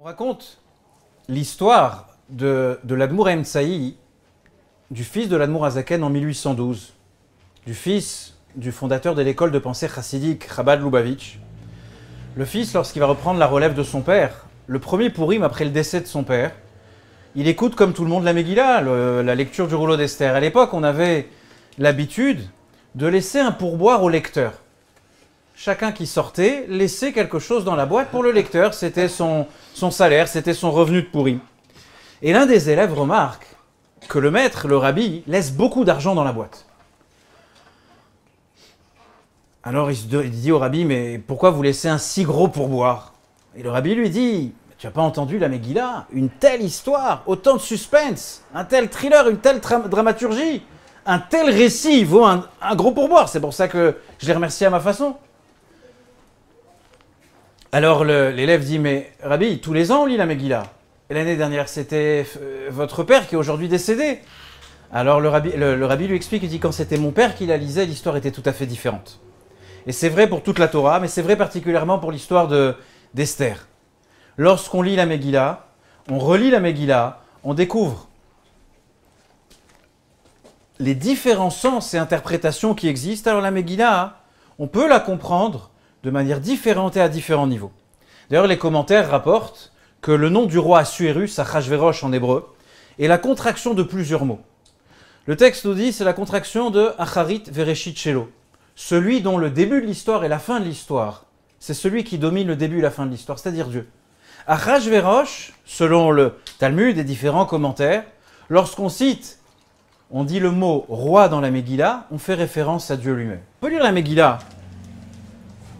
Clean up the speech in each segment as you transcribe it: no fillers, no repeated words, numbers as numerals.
Raconte l'histoire de l'Admour Emtsaï, du fils de l'Admour Azaken en 1812, du fils du fondateur de l'école de pensée chassidique Chabad Lubavitch. Le fils, lorsqu'il va reprendre la relève de son père, le premier Pourim après le décès de son père, il écoute comme tout le monde la Megillah, la lecture du rouleau d'Esther. À l'époque, on avait l'habitude de laisser un pourboire au lecteur. Chacun qui sortait laissait quelque chose dans la boîte pour le lecteur. C'était son salaire, c'était son revenu de Pourim. Et l'un des élèves remarque que le maître, le rabbi, laisse beaucoup d'argent dans la boîte. Alors il dit au rabbi, mais pourquoi vous laissez un si gros pourboire? Et le rabbi lui dit, tu n'as pas entendu la Megillah? Une telle histoire, autant de suspense, un tel thriller, une telle dramaturgie, un tel récit vaut un gros pourboire. C'est pour ça que je l'ai remercié à ma façon. Alors l'élève dit, mais Rabbi, tous les ans on lit la Megillah. Et l'année dernière, c'était votre père qui est aujourd'hui décédé. Alors le rabbi lui explique, il dit, quand c'était mon père qui la lisait, l'histoire était tout à fait différente. Et c'est vrai pour toute la Torah, mais c'est vrai particulièrement pour l'histoire d'Esther. Lorsqu'on lit la Megillah, on relit la Megillah, on découvre les différents sens et interprétations qui existent. Alors la Megillah, on peut la comprendre de manière différente et à différents niveaux. D'ailleurs, les commentaires rapportent que le nom du roi Assuérus, Achashverosh en hébreu, est la contraction de plusieurs mots. Le texte nous dit c'est la contraction de Acharit Vereshit Shelo, celui dont le début de l'histoire et la fin de l'histoire, c'est celui qui domine le début et la fin de l'histoire, c'est-à-dire Dieu. Achashverosh, selon le Talmud et différents commentaires, lorsqu'on cite, on dit le mot roi dans la Megillah, on fait référence à Dieu lui-même. On peut lire la Megillah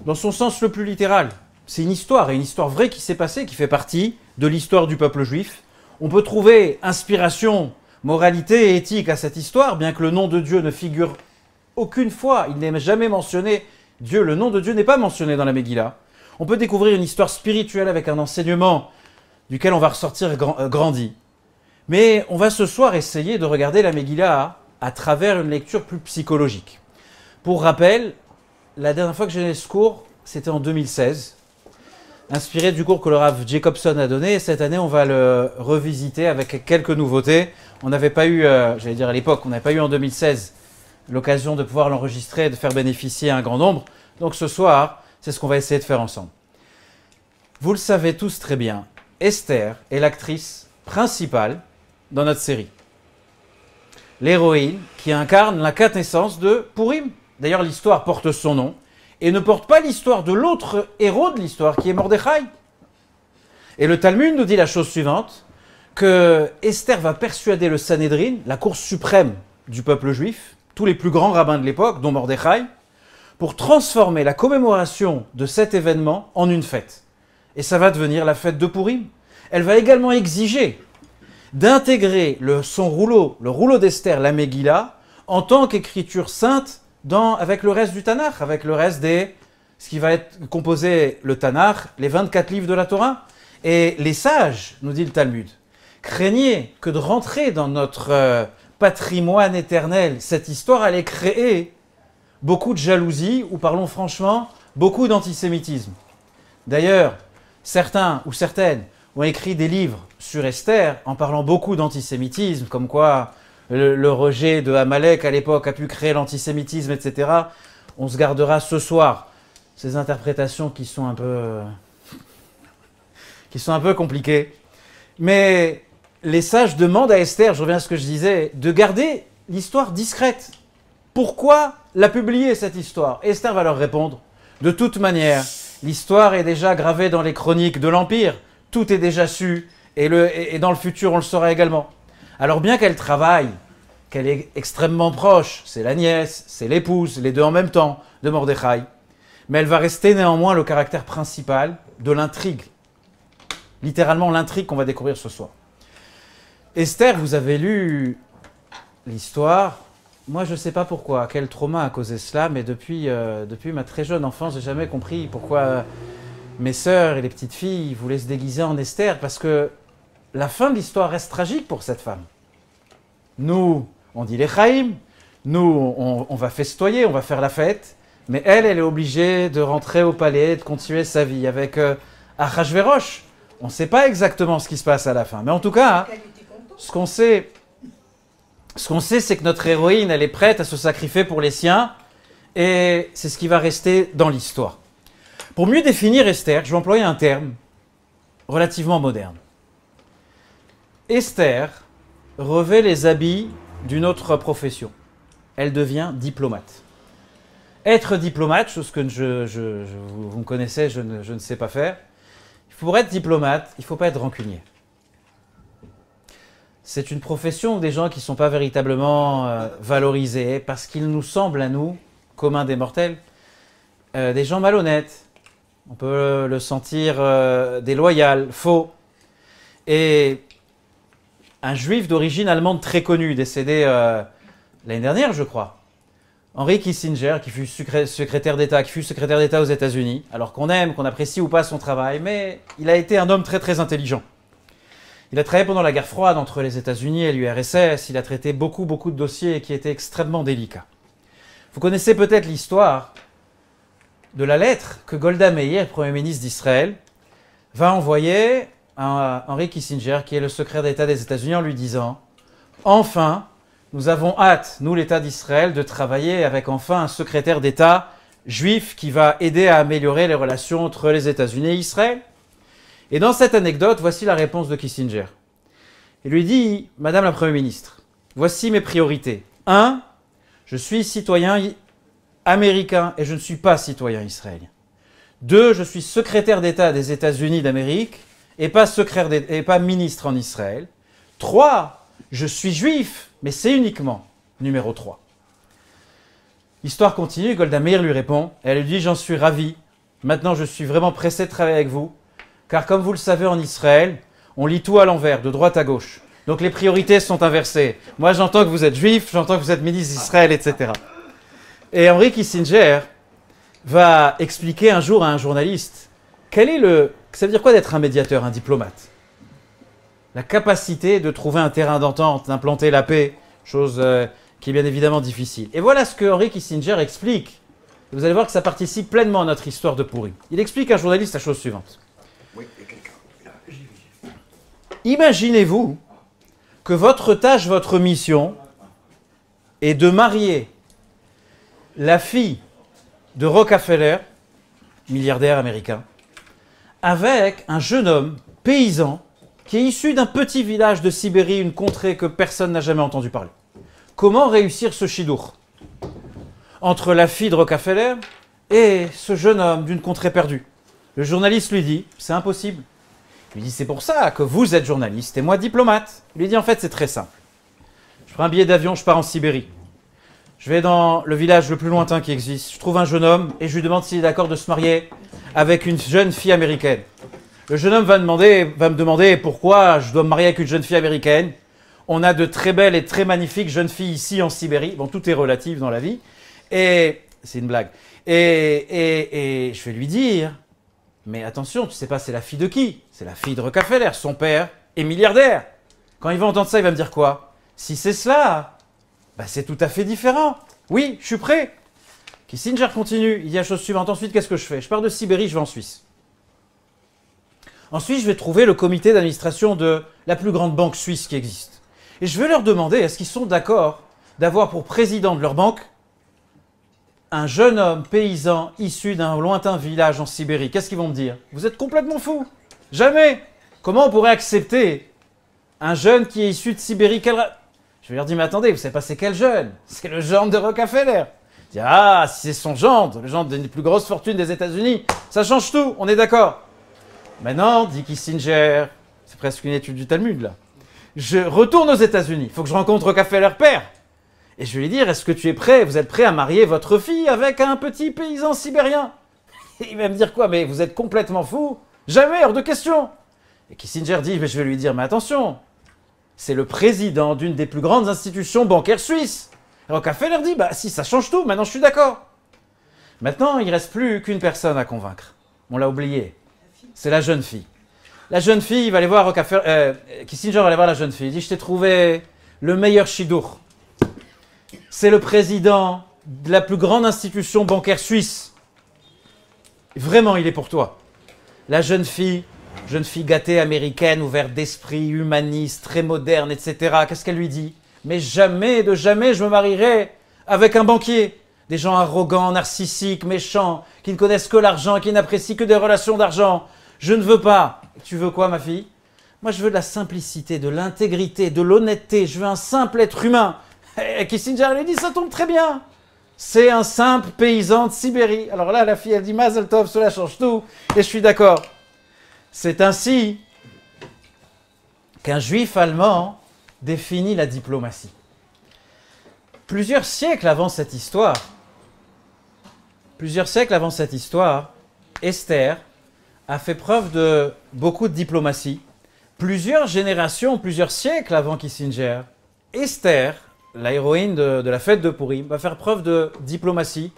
dans son sens le plus littéral. C'est une histoire, et une histoire vraie qui s'est passée, qui fait partie de l'histoire du peuple juif. On peut trouver inspiration, moralité et éthique à cette histoire, bien que le nom de Dieu ne figure aucune fois, il n'est jamais mentionné. Dieu, le nom de Dieu n'est pas mentionné dans la Megillah. On peut découvrir une histoire spirituelle avec un enseignement duquel on va ressortir grandi. Mais on va ce soir essayer de regarder la Megillah à travers une lecture plus psychologique. Pour rappel, la dernière fois que j'ai donné ce cours, c'était en 2016, inspiré du cours que le Rav Jacobson a donné. Et cette année, on va le revisiter avec quelques nouveautés. On n'avait pas eu, j'allais dire à l'époque, on n'avait pas eu en 2016 l'occasion de pouvoir l'enregistrer et de faire bénéficier un grand nombre. Donc ce soir, c'est ce qu'on va essayer de faire ensemble. Vous le savez tous très bien, Esther est l'actrice principale dans notre série. L'héroïne qui incarne la quintessence de Pourim. D'ailleurs, l'histoire porte son nom et ne porte pas l'histoire de l'autre héros de l'histoire qui est Mordechai. Et le Talmud nous dit la chose suivante, que Esther va persuader le Sanhédrin, la cour suprême du peuple juif, tous les plus grands rabbins de l'époque, dont Mordechai, pour transformer la commémoration de cet événement en une fête. Et ça va devenir la fête de Pourim. Elle va également exiger d'intégrer le rouleau d'Esther, la Megillah, en tant qu'écriture sainte avec le reste du Tanakh, avec le reste ce qui va être composé le Tanakh, les 24 livres de la Torah. Et les sages, nous dit le Talmud, craignaient que de rentrer dans notre patrimoine éternel, cette histoire allait créer beaucoup de jalousie, ou parlons franchement, beaucoup d'antisémitisme. D'ailleurs, certains ou certaines ont écrit des livres sur Esther en parlant beaucoup d'antisémitisme, comme quoi le rejet de Amalek à l'époque a pu créer l'antisémitisme, etc. On se gardera ce soir ces interprétations qui sont un peu compliquées. Mais les sages demandent à Esther, je reviens à ce que je disais, de garder l'histoire discrète. Pourquoi la publier, cette histoire? Et Esther va leur répondre, de toute manière, l'histoire est déjà gravée dans les chroniques de l'Empire, tout est déjà su, et dans le futur on le saura également. Alors bien qu'elle travaille, qu'elle est extrêmement proche, c'est la nièce, c'est l'épouse, les deux en même temps, de Mordechai, mais elle va rester néanmoins le caractère principal de l'intrigue. Littéralement l'intrigue qu'on va découvrir ce soir. Esther, vous avez lu l'histoire. Moi, je ne sais pas pourquoi, quel trauma a causé cela, mais depuis ma très jeune enfance, je n'ai jamais compris pourquoi mes sœurs et les petites filles voulaient se déguiser en Esther, parce que la fin de l'histoire reste tragique pour cette femme. Nous, on dit les Chaim, nous, on va festoyer, on va faire la fête, mais elle est obligée de rentrer au palais, de continuer sa vie avec Achashverosh, On ne sait pas exactement ce qui se passe à la fin. Mais en tout cas, ce qu'on sait, c'est que notre héroïne, elle est prête à se sacrifier pour les siens. Et c'est ce qui va rester dans l'histoire. Pour mieux définir Esther, je vais employer un terme relativement moderne. Esther revêt les habits d'une autre profession. Elle devient diplomate. Être diplomate, chose que vous me connaissez, je ne sais pas faire. Pour être diplomate, il ne faut pas être rancunier. C'est une profession où des gens qui ne sont pas véritablement valorisés parce qu'il nous semble à nous, communs des mortels, des gens malhonnêtes. On peut le sentir déloyal, faux. Et un juif d'origine allemande très connu, décédé l'année dernière, je crois, Henry Kissinger, qui fut secrétaire d'État aux États-Unis, alors qu'on aime, qu'on apprécie ou pas son travail, mais il a été un homme très très intelligent. Il a travaillé pendant la guerre froide entre les États-Unis et l'URSS, il a traité beaucoup de dossiers qui étaient extrêmement délicats. Vous connaissez peut-être l'histoire de la lettre que Golda Meir, Premier ministre d'Israël, va envoyer à Henry Kissinger, qui est le secrétaire d'État des États-Unis, en lui disant « Enfin, nous avons hâte, nous l'État d'Israël, de travailler avec enfin un secrétaire d'État juif qui va aider à améliorer les relations entre les États-Unis et Israël. » Et dans cette anecdote, voici la réponse de Kissinger. Il lui dit « Madame la Première ministre, voici mes priorités. 1. Je suis citoyen américain et je ne suis pas citoyen israélien. 2. Je suis secrétaire d'État des États-Unis d'Amérique et pas ministre en Israël. 3. Je suis juif, mais c'est uniquement numéro 3. » L'histoire continue, Golda Meir lui répond, et elle lui dit « J'en suis ravi. Maintenant, je suis vraiment pressé de travailler avec vous, car comme vous le savez en Israël, on lit tout à l'envers, de droite à gauche. Donc les priorités sont inversées. Moi, j'entends que vous êtes juif, j'entends que vous êtes ministre d'Israël, etc. » Et Henry Kissinger va expliquer un jour à un journaliste ça veut dire quoi d'être un médiateur, un diplomate? La capacité de trouver un terrain d'entente, d'implanter la paix, chose qui est bien évidemment difficile. Et voilà ce que Henry Kissinger explique. Vous allez voir que ça participe pleinement à notre histoire de Pourim. Il explique à un journaliste la chose suivante. Oui, il y a quelqu'un. Imaginez-vous que votre tâche, votre mission est de marier la fille de Rockefeller, milliardaire américain, avec un jeune homme paysan qui est issu d'un petit village de Sibérie, une contrée que personne n'a jamais entendu parler. Comment réussir ce chidour entre la fille de Rockefeller et ce jeune homme d'une contrée perdue? Le journaliste lui dit, c'est impossible. Il lui dit, c'est pour ça que vous êtes journaliste et moi diplomate. Il lui dit, en fait, c'est très simple. Je prends un billet d'avion, je pars en Sibérie. Je vais dans le village le plus lointain qui existe. Je trouve un jeune homme et je lui demande s'il est d'accord de se marier avec une jeune fille américaine. Le jeune homme va me demander pourquoi je dois me marier avec une jeune fille américaine. On a de très belles et très magnifiques jeunes filles ici en Sibérie. Bon, tout est relatif dans la vie. Et c'est une blague. Et je vais lui dire, mais attention, tu sais pas, c'est la fille de qui? C'est la fille de Rockefeller. Son père est milliardaire. Quand il va entendre ça, il va me dire quoi? Si c'est cela, bah c'est tout à fait différent. Oui, je suis prêt. Kissinger continue. Il dit la chose suivante. Ensuite, qu'est-ce que je fais? Je pars de Sibérie, je vais en Suisse. Ensuite, je vais trouver le comité d'administration de la plus grande banque suisse qui existe. Et je vais leur demander, est-ce qu'ils sont d'accord d'avoir pour président de leur banque un jeune homme paysan issu d'un lointain village en Sibérie? Qu'est-ce qu'ils vont me dire? Vous êtes complètement fous. Jamais. Comment on pourrait accepter un jeune qui est issu de Sibérie? Je vais leur dire, mais attendez, vous savez pas c'est quel jeune? C'est le gendre de Rockefeller. Je dis, ah, si c'est son gendre, le gendre d'une des plus grosses fortunes des États-Unis, ça change tout, on est d'accord. Maintenant, dit Kissinger, c'est presque une étude du Talmud là, je retourne aux États-Unis, il faut que je rencontre Rockefeller père. Et je vais lui dire, est-ce que tu es prêt, vous êtes prêt à marier votre fille avec un petit paysan sibérien? Et il va me dire quoi? Mais vous êtes complètement fou? Jamais, hors de question. Et Kissinger dit, mais je vais lui dire, mais attention, c'est le président d'une des plus grandes institutions bancaires suisses. Et Rockefeller dit, bah si, ça change tout, maintenant je suis d'accord. Maintenant, il ne reste plus qu'une personne à convaincre. On l'a oublié. C'est la jeune fille. La jeune fille, il va aller voir Kissinger va aller voir la jeune fille. Il dit, je t'ai trouvé le meilleur chidour. C'est le président de la plus grande institution bancaire suisse. Vraiment, il est pour toi. La jeune fille jeune fille gâtée américaine, ouverte d'esprit, humaniste, très moderne, etc. Qu'est-ce qu'elle lui dit? Mais jamais, de jamais, je me marierai avec un banquier. Des gens arrogants, narcissiques, méchants, qui ne connaissent que l'argent, qui n'apprécient que des relations d'argent. Je ne veux pas. Tu veux quoi, ma fille? Moi, je veux de la simplicité, de l'intégrité, de l'honnêteté. Je veux un simple être humain. Et Kissinger lui dit, ça tombe très bien. C'est un simple paysan de Sibérie. Alors là, la fille, elle dit, Mazel Tov, cela change tout. Et je suis d'accord. C'est ainsi qu'un juif allemand définit la diplomatie. Plusieurs siècles avant cette histoire, Esther a fait preuve de beaucoup de diplomatie. Plusieurs générations, plusieurs siècles avant Kissinger, Esther, la héroïne de la fête de Purim, va faire preuve de diplomatie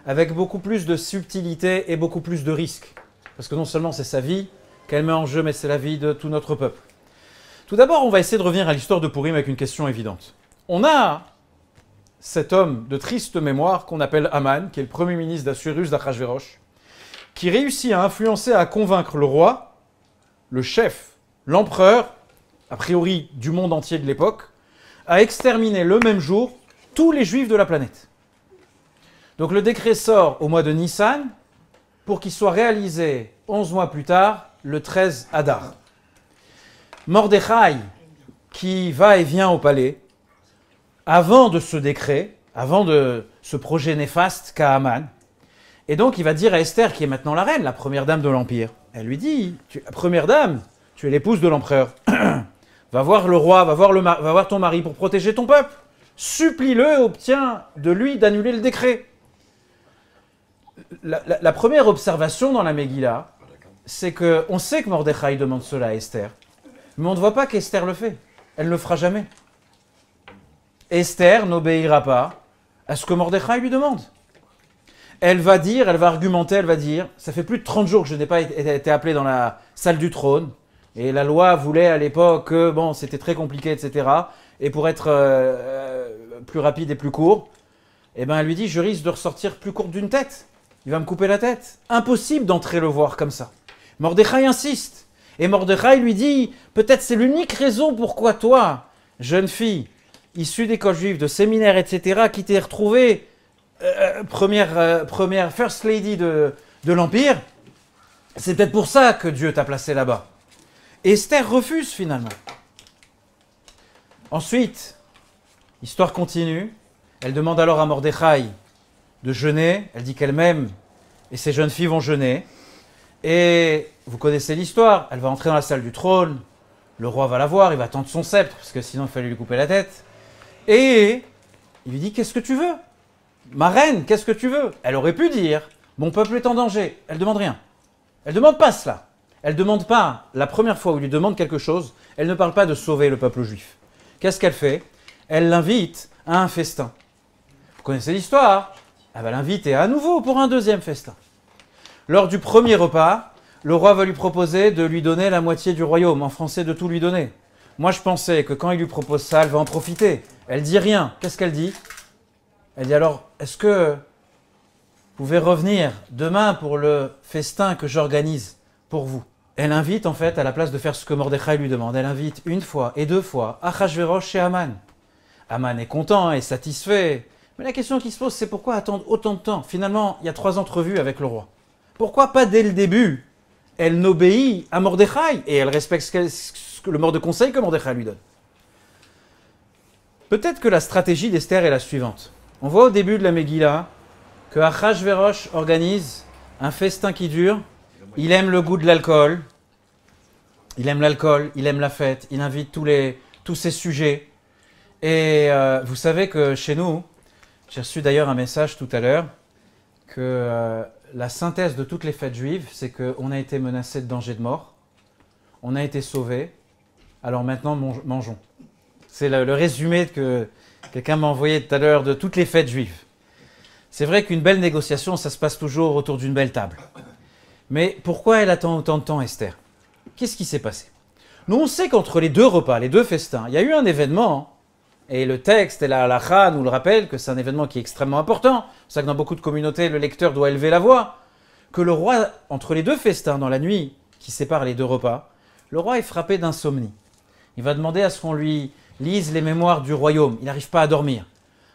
avec beaucoup plus de subtilité et beaucoup plus de risques. Parce que non seulement c'est sa vie qu'elle met en jeu, mais c'est la vie de tout notre peuple. Tout d'abord, on va essayer de revenir à l'histoire de Purim avec une question évidente. On a cet homme de triste mémoire qu'on appelle Haman, qui est le premier ministre d'Assuérus d'Achashverosh, qui réussit à influencer, à convaincre le roi, le chef, l'empereur, a priori du monde entier de l'époque, à exterminer le même jour tous les juifs de la planète. Donc le décret sort au mois de Nissan pour qu'il soit réalisé 11 mois plus tard, le 13 Adar. Mordechai, qui va et vient au palais, avant de ce décret, avant de ce projet néfaste qu'a Haman, et donc il va dire à Esther, qui est maintenant la reine, la première dame de l'Empire, elle lui dit, première dame, tu es l'épouse de l'empereur, va voir le roi, va voir ton mari pour protéger ton peuple, supplie-le, obtiens de lui d'annuler le décret. La première observation dans la Megillah, c'est qu'on sait que Mordechai demande cela à Esther, mais on ne voit pas qu'Esther le fait. Elle ne le fera jamais. Esther n'obéira pas à ce que Mordechai lui demande. Elle va dire, elle va argumenter, elle va dire, ça fait plus de 30 jours que je n'ai pas été appelée dans la salle du trône, et la loi voulait à l'époque que, bon, c'était très compliqué, etc. Et pour être plus rapide et plus court, eh ben, elle lui dit, je risque de ressortir plus courte d'une tête. Il va me couper la tête. Impossible d'entrer le voir comme ça. Mordechai insiste. Et Mordechai lui dit, peut-être c'est l'unique raison pourquoi toi, jeune fille, issue d'école juive, de séminaire, etc., qui t'es retrouvée première First Lady de l'Empire, c'est peut-être pour ça que Dieu t'a placé là-bas. Esther refuse finalement. Ensuite, l'histoire continue. Elle demande alors à Mordechai de jeûner. Elle dit qu'elle m'aime et ses jeunes filles vont jeûner. Et vous connaissez l'histoire. Elle va entrer dans la salle du trône. Le roi va la voir. Il va tendre son sceptre parce que sinon il fallait lui couper la tête. Et il lui dit, qu'est-ce que tu veux? Ma reine, qu'est-ce que tu veux? Elle aurait pu dire, mon peuple est en danger. Elle ne demande rien. Elle ne demande pas cela. Elle ne demande pas, la première fois où il lui demande quelque chose, elle ne parle pas de sauver le peuple juif. Qu'est-ce qu'elle fait? Elle l'invite à un festin. Vous connaissez l'histoire? Elle va l'inviter à nouveau pour un deuxième festin. Lors du premier repas, le roi va lui proposer de lui donner la moitié du royaume, en français de tout lui donner. Moi je pensais que quand il lui propose ça, elle va en profiter. Elle dit rien. Qu'est-ce qu'elle dit? Elle dit alors, est-ce que vous pouvez revenir demain pour le festin que j'organise pour vous? Elle invite en fait, à la place de faire ce que Mordechai lui demande, elle invite une fois et deux fois Achashverosh et Haman. Haman est content et satisfait. Mais la question qui se pose, c'est pourquoi attendre autant de temps? Finalement, il y a 3 entrevues avec le roi. Pourquoi pas dès le début? Elle n'obéit à Mordechai et elle respecte le mort de conseil que Mordechai lui donne. Peut-être que la stratégie d'Esther est la suivante. On voit au début de la Megillah que Achashverosh organise un festin qui dure. Il aime le goût de l'alcool. Il aime l'alcool, il aime la fête. Il invite tous ces sujets. Et vous savez que chez nous, j'ai reçu d'ailleurs un message tout à l'heure, que la synthèse de toutes les fêtes juives, c'est qu'on a été menacé de danger de mort. On a été sauvés. Alors maintenant, mangeons. C'est le résumé que quelqu'un m'a envoyé tout à l'heure de toutes les fêtes juives. C'est vrai qu'une belle négociation, ça se passe toujours autour d'une belle table. Mais pourquoi elle attend autant de temps, Esther? Qu'est-ce qui s'est passé? Nous, on sait qu'entre les 2 repas, les 2 festins, il y a eu un événement, et le texte et la halakha nous le rappellent, que c'est un événement qui est extrêmement important. C'est ça que dans beaucoup de communautés, le lecteur doit élever la voix. Que le roi, entre les 2 festins dans la nuit, qui sépare les deux repas, le roi est frappé d'insomnie. Il va demander à ce qu'on lui lise les mémoires du royaume. Il n'arrive pas à dormir.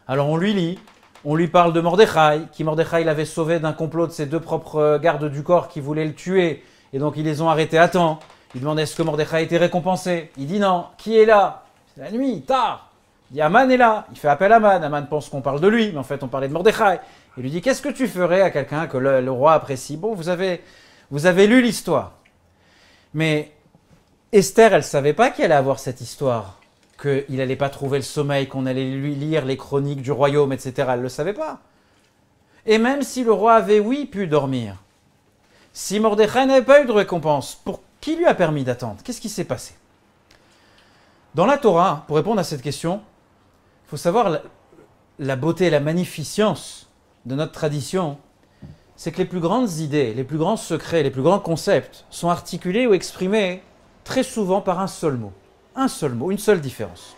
Alors on lui lit, on lui parle de Mordechai, qui Mordechai l'avait sauvé d'un complot de ses deux propres gardes du corps qui voulaient le tuer, et donc ils les ont arrêtés à temps. Il demande est-ce que Mordechai a été récompensé. Il dit non. Qui est là? C'est la nuit, tard. Il dit Aman est là. Il fait appel à Aman. Aman pense qu'on parle de lui, mais en fait on parlait de Mordechai. Il lui dit qu'est-ce que tu ferais à quelqu'un que le roi apprécie? Bon, vous avez lu l'histoire. Mais Esther, elle ne savait pas qu'il allait avoir cette histoire, qu'il n'allait pas trouver le sommeil, qu'on allait lui lire les chroniques du royaume, etc. Elle ne le savait pas. Et même si le roi avait, oui, pu dormir, si Mordechai n'avait pas eu de récompense, qui lui a permis d'attendre? Qu'est-ce qui s'est passé? Dans la Torah, pour répondre à cette question, il faut savoir la beauté, la magnificence de notre tradition, c'est que les plus grandes idées, les plus grands secrets, les plus grands concepts sont articulés ou exprimés très souvent par un seul mot. Un seul mot, une seule différence.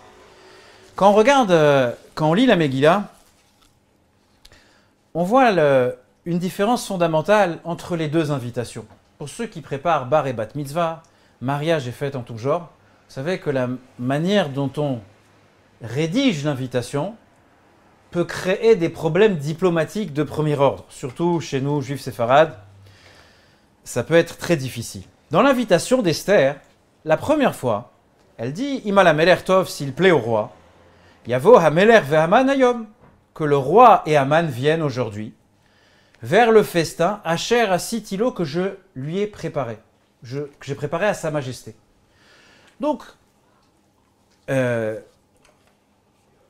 Quand on lit la Megillah, on voit une différence fondamentale entre les deux invitations. Pour ceux qui préparent bar et bat mitzvah, mariage et fête en tout genre, vous savez que la manière dont on rédige l'invitation peut créer des problèmes diplomatiques de premier ordre. Surtout chez nous, juifs séfarades, ça peut être très difficile. Dans l'invitation d'Esther, la première fois, elle dit « Ima la meler tov » s'il plaît au roi. « Yavo ha-meler ve-Haman hayom » que le roi et Haman viennent aujourd'hui vers le festin Asher Asitilo que je lui ai préparé, que j'ai préparé à sa majesté. Donc,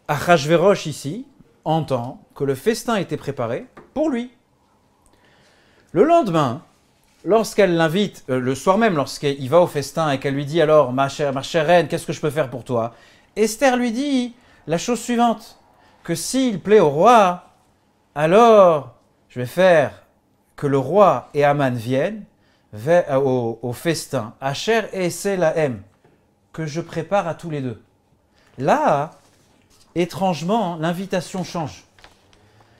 Achashverosh ici entend que le festin était préparé pour lui. Le lendemain, lorsqu'elle l'invite, le soir même, lorsqu'il va au festin et qu'elle lui dit alors, ma chère reine, qu'est-ce que je peux faire pour toi? Esther lui dit la chose suivante, que s'il plaît au roi, alors je vais faire que le roi et Haman viennent au festin, Asher et Selahem, que je prépare à tous les deux. Là, étrangement, l'invitation change.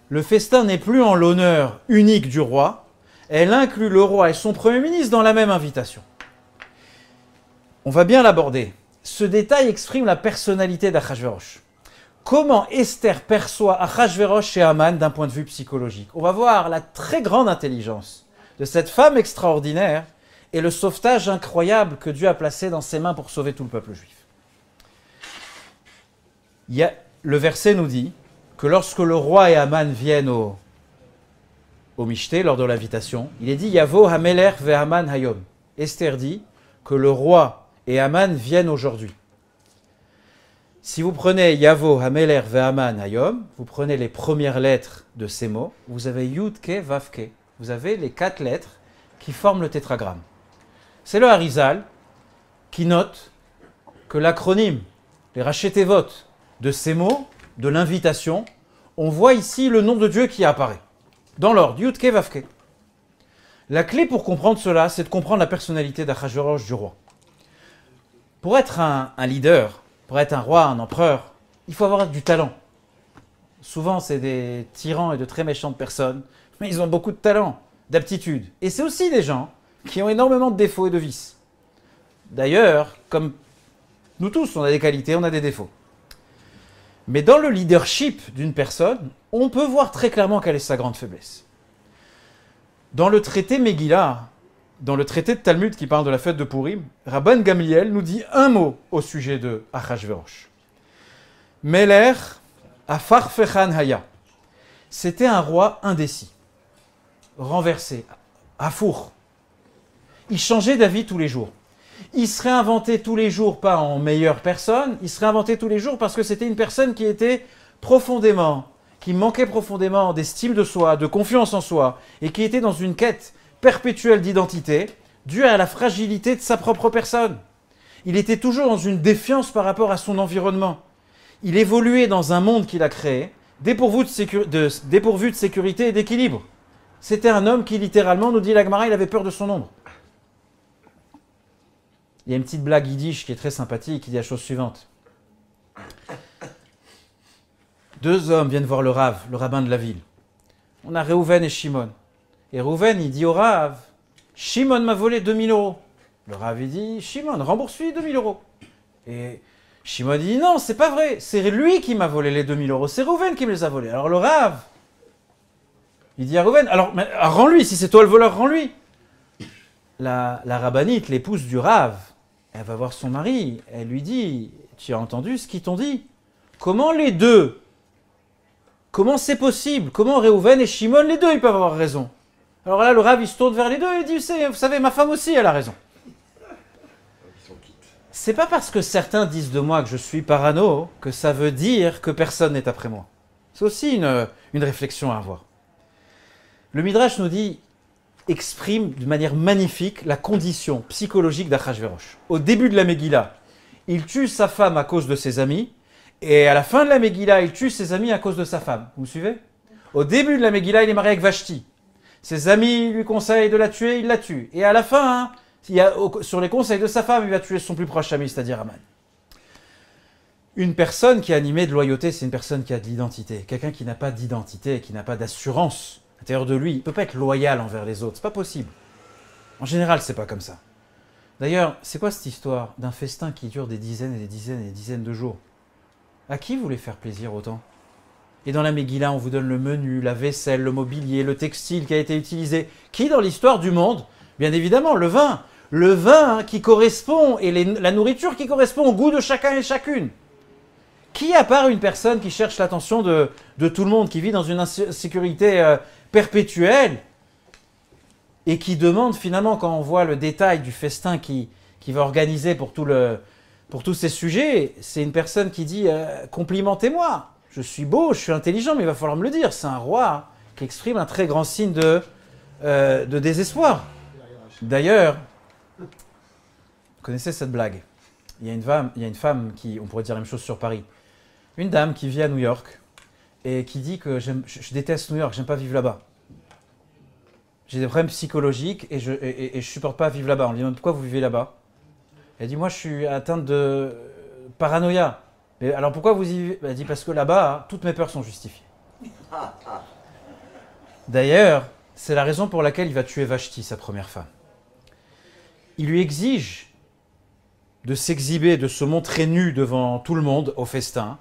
Le festin n'est plus en l'honneur unique du roi, elle inclut le roi et son premier ministre dans la même invitation. On va bien l'aborder. Ce détail exprime la personnalité d'Achashverosh. Comment Esther perçoit Achashverosh et Haman d'un point de vue psychologique? On va voir la très grande intelligence de cette femme extraordinaire et le sauvetage incroyable que Dieu a placé dans ses mains pour sauver tout le peuple juif. Le verset nous dit que lorsque le roi et Haman viennent au Mishté, lors de l'invitation, il est dit « Yavo ha-meler ve-Haman hayom ». Esther dit que le roi et Haman viennent aujourd'hui. Si vous prenez Yavo ha-meler ve-Haman hayom, vous prenez les premières lettres de ces mots, vous avez Yud-Ke, Vav-Ke. Vous avez les 4 lettres qui forment le tétragramme. C'est le Harizal qui note que l'acronyme, les Rachetevot, de ces mots, de l'invitation, on voit ici le nom de Dieu qui apparaît. Dans l'ordre, Yud-Ke, Vav-Ke. La clé pour comprendre cela, c'est de comprendre la personnalité d'Achashverosh, du roi. Pour être un leader, pour être un roi, un empereur, il faut avoir du talent. Souvent, c'est des tyrans et de très méchantes personnes, mais ils ont beaucoup de talent, d'aptitude. Et c'est aussi des gens qui ont énormément de défauts et de vices. D'ailleurs, comme nous tous, on a des qualités, on a des défauts. Mais dans le leadership d'une personne, on peut voir très clairement quelle est sa grande faiblesse. Dans le traité Megillah, dans le traité de Talmud qui parle de la fête de Purim, Rabban Gamliel nous dit un mot au sujet de Achashverosh. Meler afarfechan haya. C'était un roi indécis, renversé, à four. Il changeait d'avis tous les jours. Il se réinventait tous les jours, pas en meilleure personne, il se réinventait tous les jours parce que c'était une personne qui était qui manquait profondément d'estime de soi, de confiance en soi, et qui était dans une quête perpétuelle d'identité, due à la fragilité de sa propre personne. Il était toujours dans une défiance par rapport à son environnement. Il évoluait dans un monde qu'il a créé, dépourvu de sécurité et d'équilibre. C'était un homme qui, littéralement, nous dit la Gemara, il avait peur de son ombre. Il y a une petite blague yiddish qui est très sympathique, qui dit la chose suivante. 2 hommes viennent voir le Rav, le rabbin de la ville. On a Reuven et Shimon. Et Reuven, il dit au Rav, Shimon m'a volé 2000 €. Le Rav il dit, Shimon, rembourse-lui 2000 euros. Et Shimon dit, non, c'est pas vrai, c'est lui qui m'a volé les 2000 euros, c'est Reuven qui me les a volés. Alors le Rav, il dit à Reuven, alors rends-lui, si c'est toi le voleur, rends-lui. La rabbinite, l'épouse du Rav, elle va voir son mari, elle lui dit, tu as entendu ce qu'ils t'ont dit? Comment les deux? Comment c'est possible? Comment Reuven et Shimon, les deux, ils peuvent avoir raison? Alors là, le Rav, il se tourne vers les deux et dit, vous savez, ma femme aussi, elle a raison. C'est pas parce que certains disent de moi que je suis parano que ça veut dire que personne n'est après moi. C'est aussi une réflexion à avoir. Le Midrash nous dit, exprime de manière magnifique la condition psychologique d'Achashverosh. Au début de la Megillah, il tue sa femme à cause de ses amis, et à la fin de la Megillah, il tue ses amis à cause de sa femme. Vous me suivez? Au début de la Megillah, il est marié avec Vashti. Ses amis lui conseillent de la tuer, il la tue. Et à la fin, sur les conseils de sa femme, il va tuer son plus proche ami, c'est-à-dire Aman. Une personne qui est animée de loyauté, c'est une personne qui a de l'identité. Quelqu'un qui n'a pas d'identité, qui n'a pas d'assurance à l'intérieur de lui, il ne peut pas être loyal envers les autres, c'est pas possible. En général, c'est pas comme ça. D'ailleurs, c'est quoi cette histoire d'un festin qui dure des dizaines et des dizaines et des dizaines de jours? À qui vous voulez faire plaisir autant? Et dans la Megillah, on vous donne le menu, la vaisselle, le mobilier, le textile qui a été utilisé. Qui dans l'histoire du monde? Bien évidemment, le vin. Le vin qui correspond et la nourriture qui correspond au goût de chacun et chacune. Qui, à part une personne qui cherche l'attention de tout le monde, qui vit dans une insécurité perpétuelle et qui demande finalement, quand on voit le détail du festin qui va organiser pour tous ces sujets, c'est une personne qui dit complimentez-moi, je suis beau, je suis intelligent, mais il va falloir me le dire. C'est un roi qui exprime un très grand signe de désespoir. D'ailleurs, vous connaissez cette blague? Il y a une femme qui, on pourrait dire la même chose sur Paris, une dame qui vit à New York et qui dit que je déteste New York, j'aime pas vivre là-bas. J'ai des problèmes psychologiques et je supporte pas vivre là-bas. On lui demande pourquoi vous vivez là-bas. Elle dit moi je suis atteinte de paranoïa. Mais alors pourquoi vous y vivez? Elle dit parce que là-bas toutes mes peurs sont justifiées. D'ailleurs, c'est la raison pour laquelle il va tuer Vashti, sa première femme. Il lui exige de s'exhiber, de se montrer nue devant tout le monde au festin.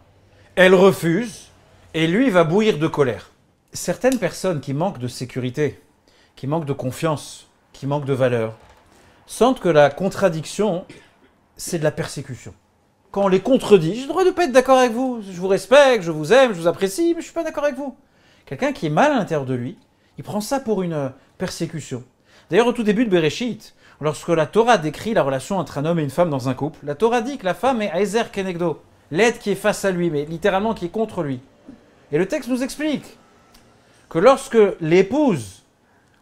Elle refuse et lui va bouillir de colère. Certaines personnes qui manquent de sécurité, qui manquent de confiance, qui manquent de valeur, sentent que la contradiction, c'est de la persécution. Quand on les contredit, j'ai le droit de ne pas être d'accord avec vous, je vous respecte, je vous aime, je vous apprécie, mais je ne suis pas d'accord avec vous. Quelqu'un qui est mal à l'intérieur de lui, il prend ça pour une persécution. D'ailleurs, au tout début de Bereshit, lorsque la Torah décrit la relation entre un homme et une femme dans un couple, la Torah dit que la femme est Ezer Kenegdo, l'aide qui est face à lui, mais littéralement qui est contre lui. Et le texte nous explique que lorsque l'épouse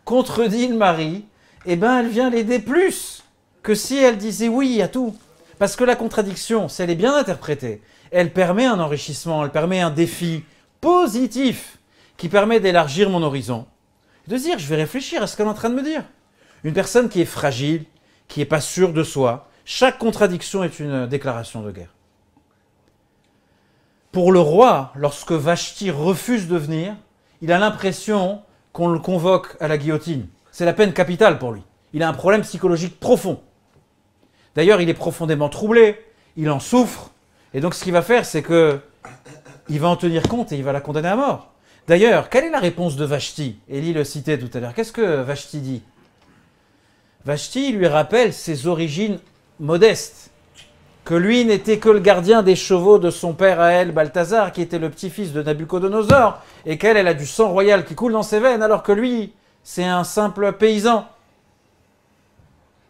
contredit le mari, eh ben elle vient l'aider plus que si elle disait oui à tout. Parce que la contradiction, si elle est bien interprétée, elle permet un enrichissement, elle permet un défi positif qui permet d'élargir mon horizon. De se dire, je vais réfléchir à ce qu'elle est en train de me dire. Une personne qui est fragile, qui n'est pas sûre de soi, chaque contradiction est une déclaration de guerre. Pour le roi, lorsque Vashti refuse de venir, il a l'impression qu'on le convoque à la guillotine. C'est la peine capitale pour lui. Il a un problème psychologique profond. D'ailleurs, il est profondément troublé, il en souffre, et donc ce qu'il va faire, c'est que il va en tenir compte et il va la condamner à mort. D'ailleurs, quelle est la réponse de Vashti? Élie le citait tout à l'heure. Qu'est-ce que Vashti dit? Vashti lui rappelle ses origines modestes, que lui n'était que le gardien des chevaux de son père à elle, Balthazar, qui était le petit-fils de Nabuchodonosor, et qu'elle, elle a du sang royal qui coule dans ses veines, alors que lui, c'est un simple paysan.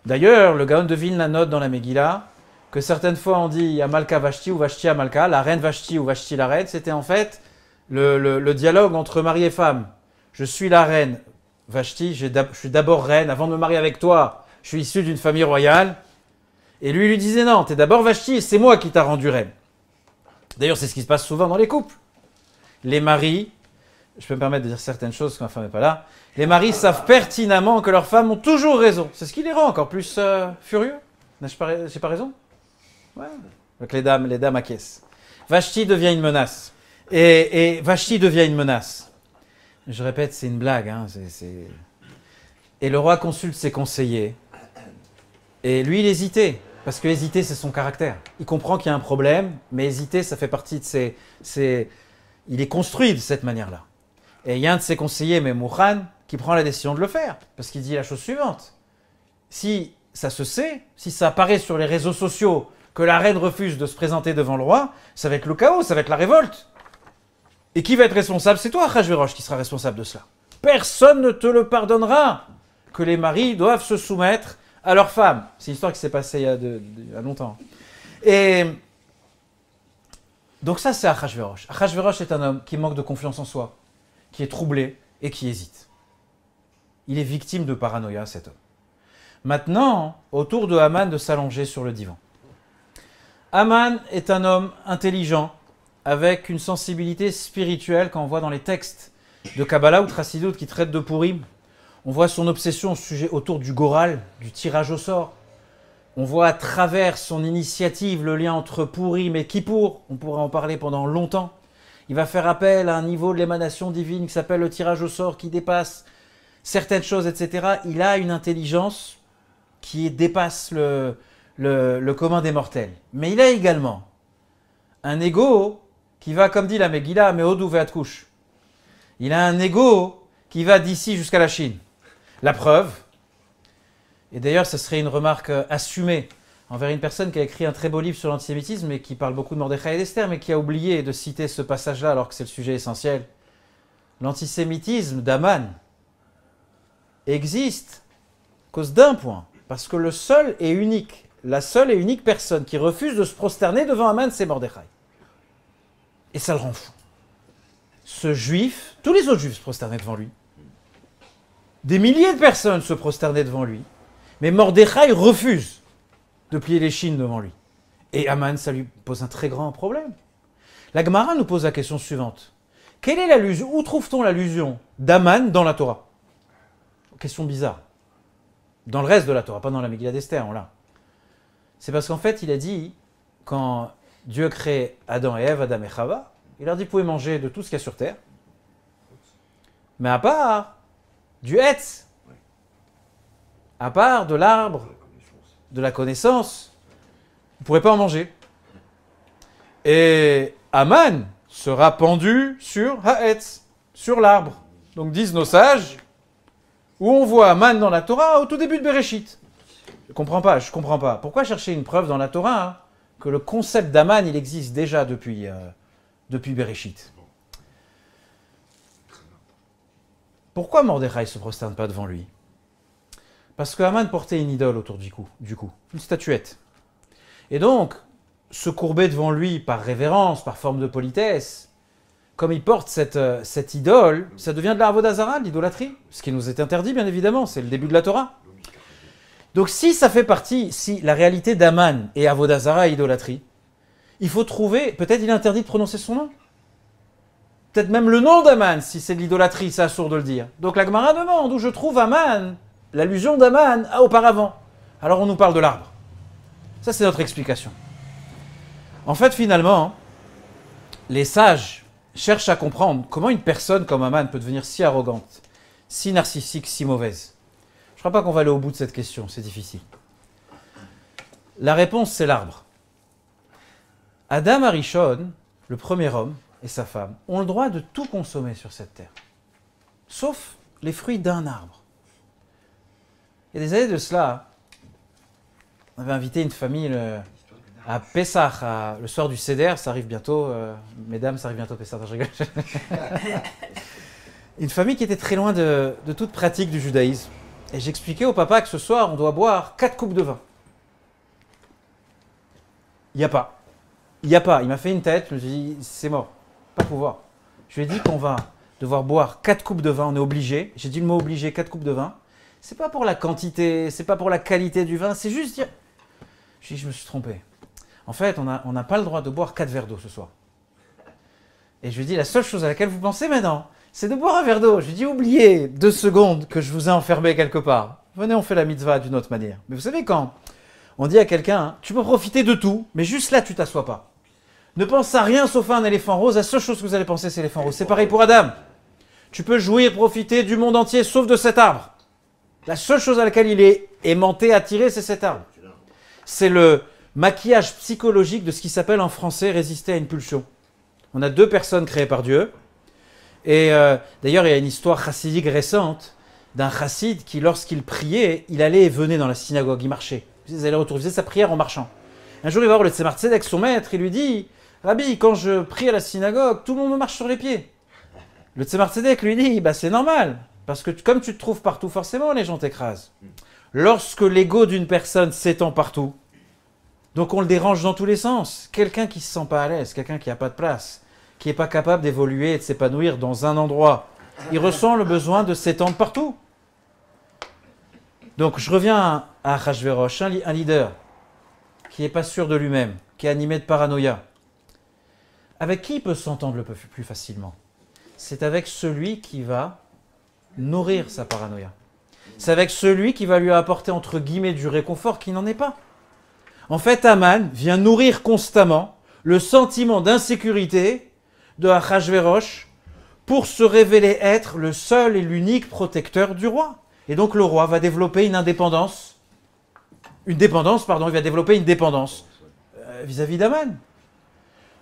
D'ailleurs, le Gaon de Vilna note dans la Megillah que certaines fois on dit Amalka Vashti ou Vashti Amalka, la reine Vashti ou Vashti la reine, c'était en fait le dialogue entre mari et femme. Je suis la reine Vashti, je suis d'abord reine, avant de me marier avec toi, je suis issu d'une famille royale. Et lui disait non, t'es d'abord Vashti et c'est moi qui t'a rendu reine. D'ailleurs, c'est ce qui se passe souvent dans les couples. Les maris, je peux me permettre de dire certaines choses quand ma femme n'est pas là, les maris savent pertinemment que leurs femmes ont toujours raison. C'est ce qui les rend encore plus furieux. J'ai pas raison? Ouais. Donc les dames acquiescent. Vashti devient une menace. Et Vashti devient une menace. Je répète, c'est une blague. Hein, Et le roi consulte ses conseillers. Et lui, il hésitait, parce que hésiter, c'est son caractère. Il comprend qu'il y a un problème, mais hésiter, ça fait partie de ses... Il est construit de cette manière-là. Et il y a un de ses conseillers, Memouchan, qui prend la décision de le faire, parce qu'il dit la chose suivante. Si ça se sait, si ça apparaît sur les réseaux sociaux que la reine refuse de se présenter devant le roi, ça va être le chaos, ça va être la révolte. Et qui va être responsable? C'est toi, Achashverosh, qui sera responsable de cela. Personne ne te le pardonnera que les maris doivent se soumettre à leurs femmes. C'est une histoire qui s'est passée il y a longtemps. Et donc ça, c'est Achashverosh. Achashverosh est un homme qui manque de confiance en soi, qui est troublé et qui hésite. Il est victime de paranoïa, cet homme. Maintenant, autour de Haman de s'allonger sur le divan. Haman est un homme intelligent, avec une sensibilité spirituelle qu'on voit dans les textes de Kabbalah ou Chassidut qui traitent de Purim. On voit son obsession au sujet autour du Goral, du tirage au sort. On voit à travers son initiative le lien entre Purim et Kippour. On pourrait en parler pendant longtemps. Il va faire appel à un niveau de l'émanation divine qui s'appelle le tirage au sort, qui dépasse certaines choses, etc. Il a une intelligence qui dépasse le commun des mortels. Mais il a également un ego qui va, comme dit la Megillah, Mehodou ve'at couche. Il a un ego qui va d'ici jusqu'à la Chine. La preuve, et d'ailleurs ce serait une remarque assumée envers une personne qui a écrit un très beau livre sur l'antisémitisme et qui parle beaucoup de Mordechai et d'Esther, mais qui a oublié de citer ce passage-là alors que c'est le sujet essentiel. L'antisémitisme d'Aman existe à cause d'un point, parce que la seule et unique personne qui refuse de se prosterner devant Aman, c'est Mordechai. Et ça le rend fou. Ce juif, tous les autres juifs se prosternaient devant lui. Des milliers de personnes se prosternaient devant lui. Mais Mordechai refuse de plier les chines devant lui. Et Haman, ça lui pose un très grand problème. La Gemara nous pose la question suivante. Quelle est l'allusion? Où trouve-t-on l'allusion d'Haman dans la Torah? Question bizarre. Dans le reste de la Torah, pas dans la Megillah d'Esther, on l'a. C'est parce qu'en fait, il a dit, quand Dieu crée Adam et Ève, Adam et Chava, il leur dit, vous pouvez manger de tout ce qu'il y a sur terre, mais à part du Hetz, à part de l'arbre, de la connaissance, vous ne pourrez pas en manger. Et Haman sera pendu sur Haetz, sur l'arbre. Donc disent nos sages, où on voit Haman dans la Torah au tout début de Bereshit. Je comprends pas. Pourquoi chercher une preuve dans la Torah que le concept d'Haman, il existe déjà depuis Bereshit? Pourquoi Mordechai ne se prosterne pas devant lui? Parce que Haman portait une idole autour du cou, une statuette. Et donc, se courber devant lui par révérence, par forme de politesse, comme il porte cette idole, ça devient de la avodah zara, de l'idolâtrie, ce qui nous est interdit bien évidemment, c'est le début de la Torah. Donc si ça fait partie, si la réalité d'Haman est avodah zara et idolâtrie, il faut trouver, peut-être il est interdit de prononcer son nom. Peut-être même le nom d'Haman, si c'est de l'idolâtrie, c'est assourd de le dire. Donc la Gemara demande où je trouve Haman, l'allusion d'Haman auparavant. Alors on nous parle de l'arbre. Ça c'est notre explication. En fait finalement, les sages cherchent à comprendre comment une personne comme Haman peut devenir si arrogante, si narcissique, si mauvaise. Je ne crois pas qu'on va aller au bout de cette question, c'est difficile. La réponse c'est l'arbre. Adam Arishon, le premier homme, et sa femme, ont le droit de tout consommer sur cette terre, sauf les fruits d'un arbre. Il y a des années de cela, on avait invité une famille à Pessah, le soir du Seder, ça arrive bientôt, mesdames, ça arrive bientôt Pessah, je rigole. Une famille qui était très loin de toute pratique du judaïsme. Et j'expliquais au papa que ce soir, on doit boire 4 coupes de vin. Il n'y a pas. Il m'a fait une tête, je me suis dit, c'est mort. Pas pouvoir. Je lui ai dit qu'on va devoir boire 4 coupes de vin, on est obligé. J'ai dit le mot obligé, 4 coupes de vin. C'est pas pour la quantité, c'est pas pour la qualité du vin, c'est juste dire... Je me suis trompé. En fait, on n'a pas le droit de boire 4 verres d'eau ce soir. Et je lui ai dit, la seule chose à laquelle vous pensez maintenant, c'est de boire un verre d'eau. Je lui ai dit, oubliez 2 secondes que je vous ai enfermé quelque part. Venez, on fait la mitzvah d'une autre manière. Mais vous savez quand on dit à quelqu'un, tu peux profiter de tout, mais juste là, tu t'assois pas. Ne pense à rien sauf à un éléphant rose. La seule chose que vous allez penser, c'est l'éléphant rose. C'est pareil pour Adam. Tu peux jouir, profiter du monde entier, sauf de cet arbre. La seule chose à laquelle il est aimanté, attiré, c'est cet arbre. Tu C'est le maquillage psychologique de ce qui s'appelle en français résister à une pulsion. On a deux personnes créées par Dieu. Et d'ailleurs, il y a une histoire chassidique récente d'un chassid qui, lorsqu'il priait, il allait et venait dans la synagogue, il marchait. Il allait-retour, il faisait sa prière en marchant. Un jour, il va voir le Tzemar Tzedek, son maître, il lui dit « Rabbi, quand je prie à la synagogue, tout le monde me marche sur les pieds. » Le Tzemar Tzedek lui dit « C'est normal, parce que comme tu te trouves partout, forcément, les gens t'écrasent. Lorsque l'ego d'une personne s'étend partout, donc on le dérange dans tous les sens. Quelqu'un qui ne se sent pas à l'aise, quelqu'un qui n'a pas de place, qui n'est pas capable d'évoluer et de s'épanouir dans un endroit, il ressent le besoin de s'étendre partout. Donc je reviens à Achashverosh, un leader qui n'est pas sûr de lui-même, qui est animé de paranoïa. Avec qui il peut s'entendre le plus facilement? C'est avec celui qui va nourrir sa paranoïa. C'est avec celui qui va lui apporter entre guillemets du réconfort qui n'en est pas. En fait, Aman vient nourrir constamment le sentiment d'insécurité de Achashverosh pour se révéler être le seul et l'unique protecteur du roi. Et donc le roi va développer il va développer une dépendance vis-à-vis d'Aman.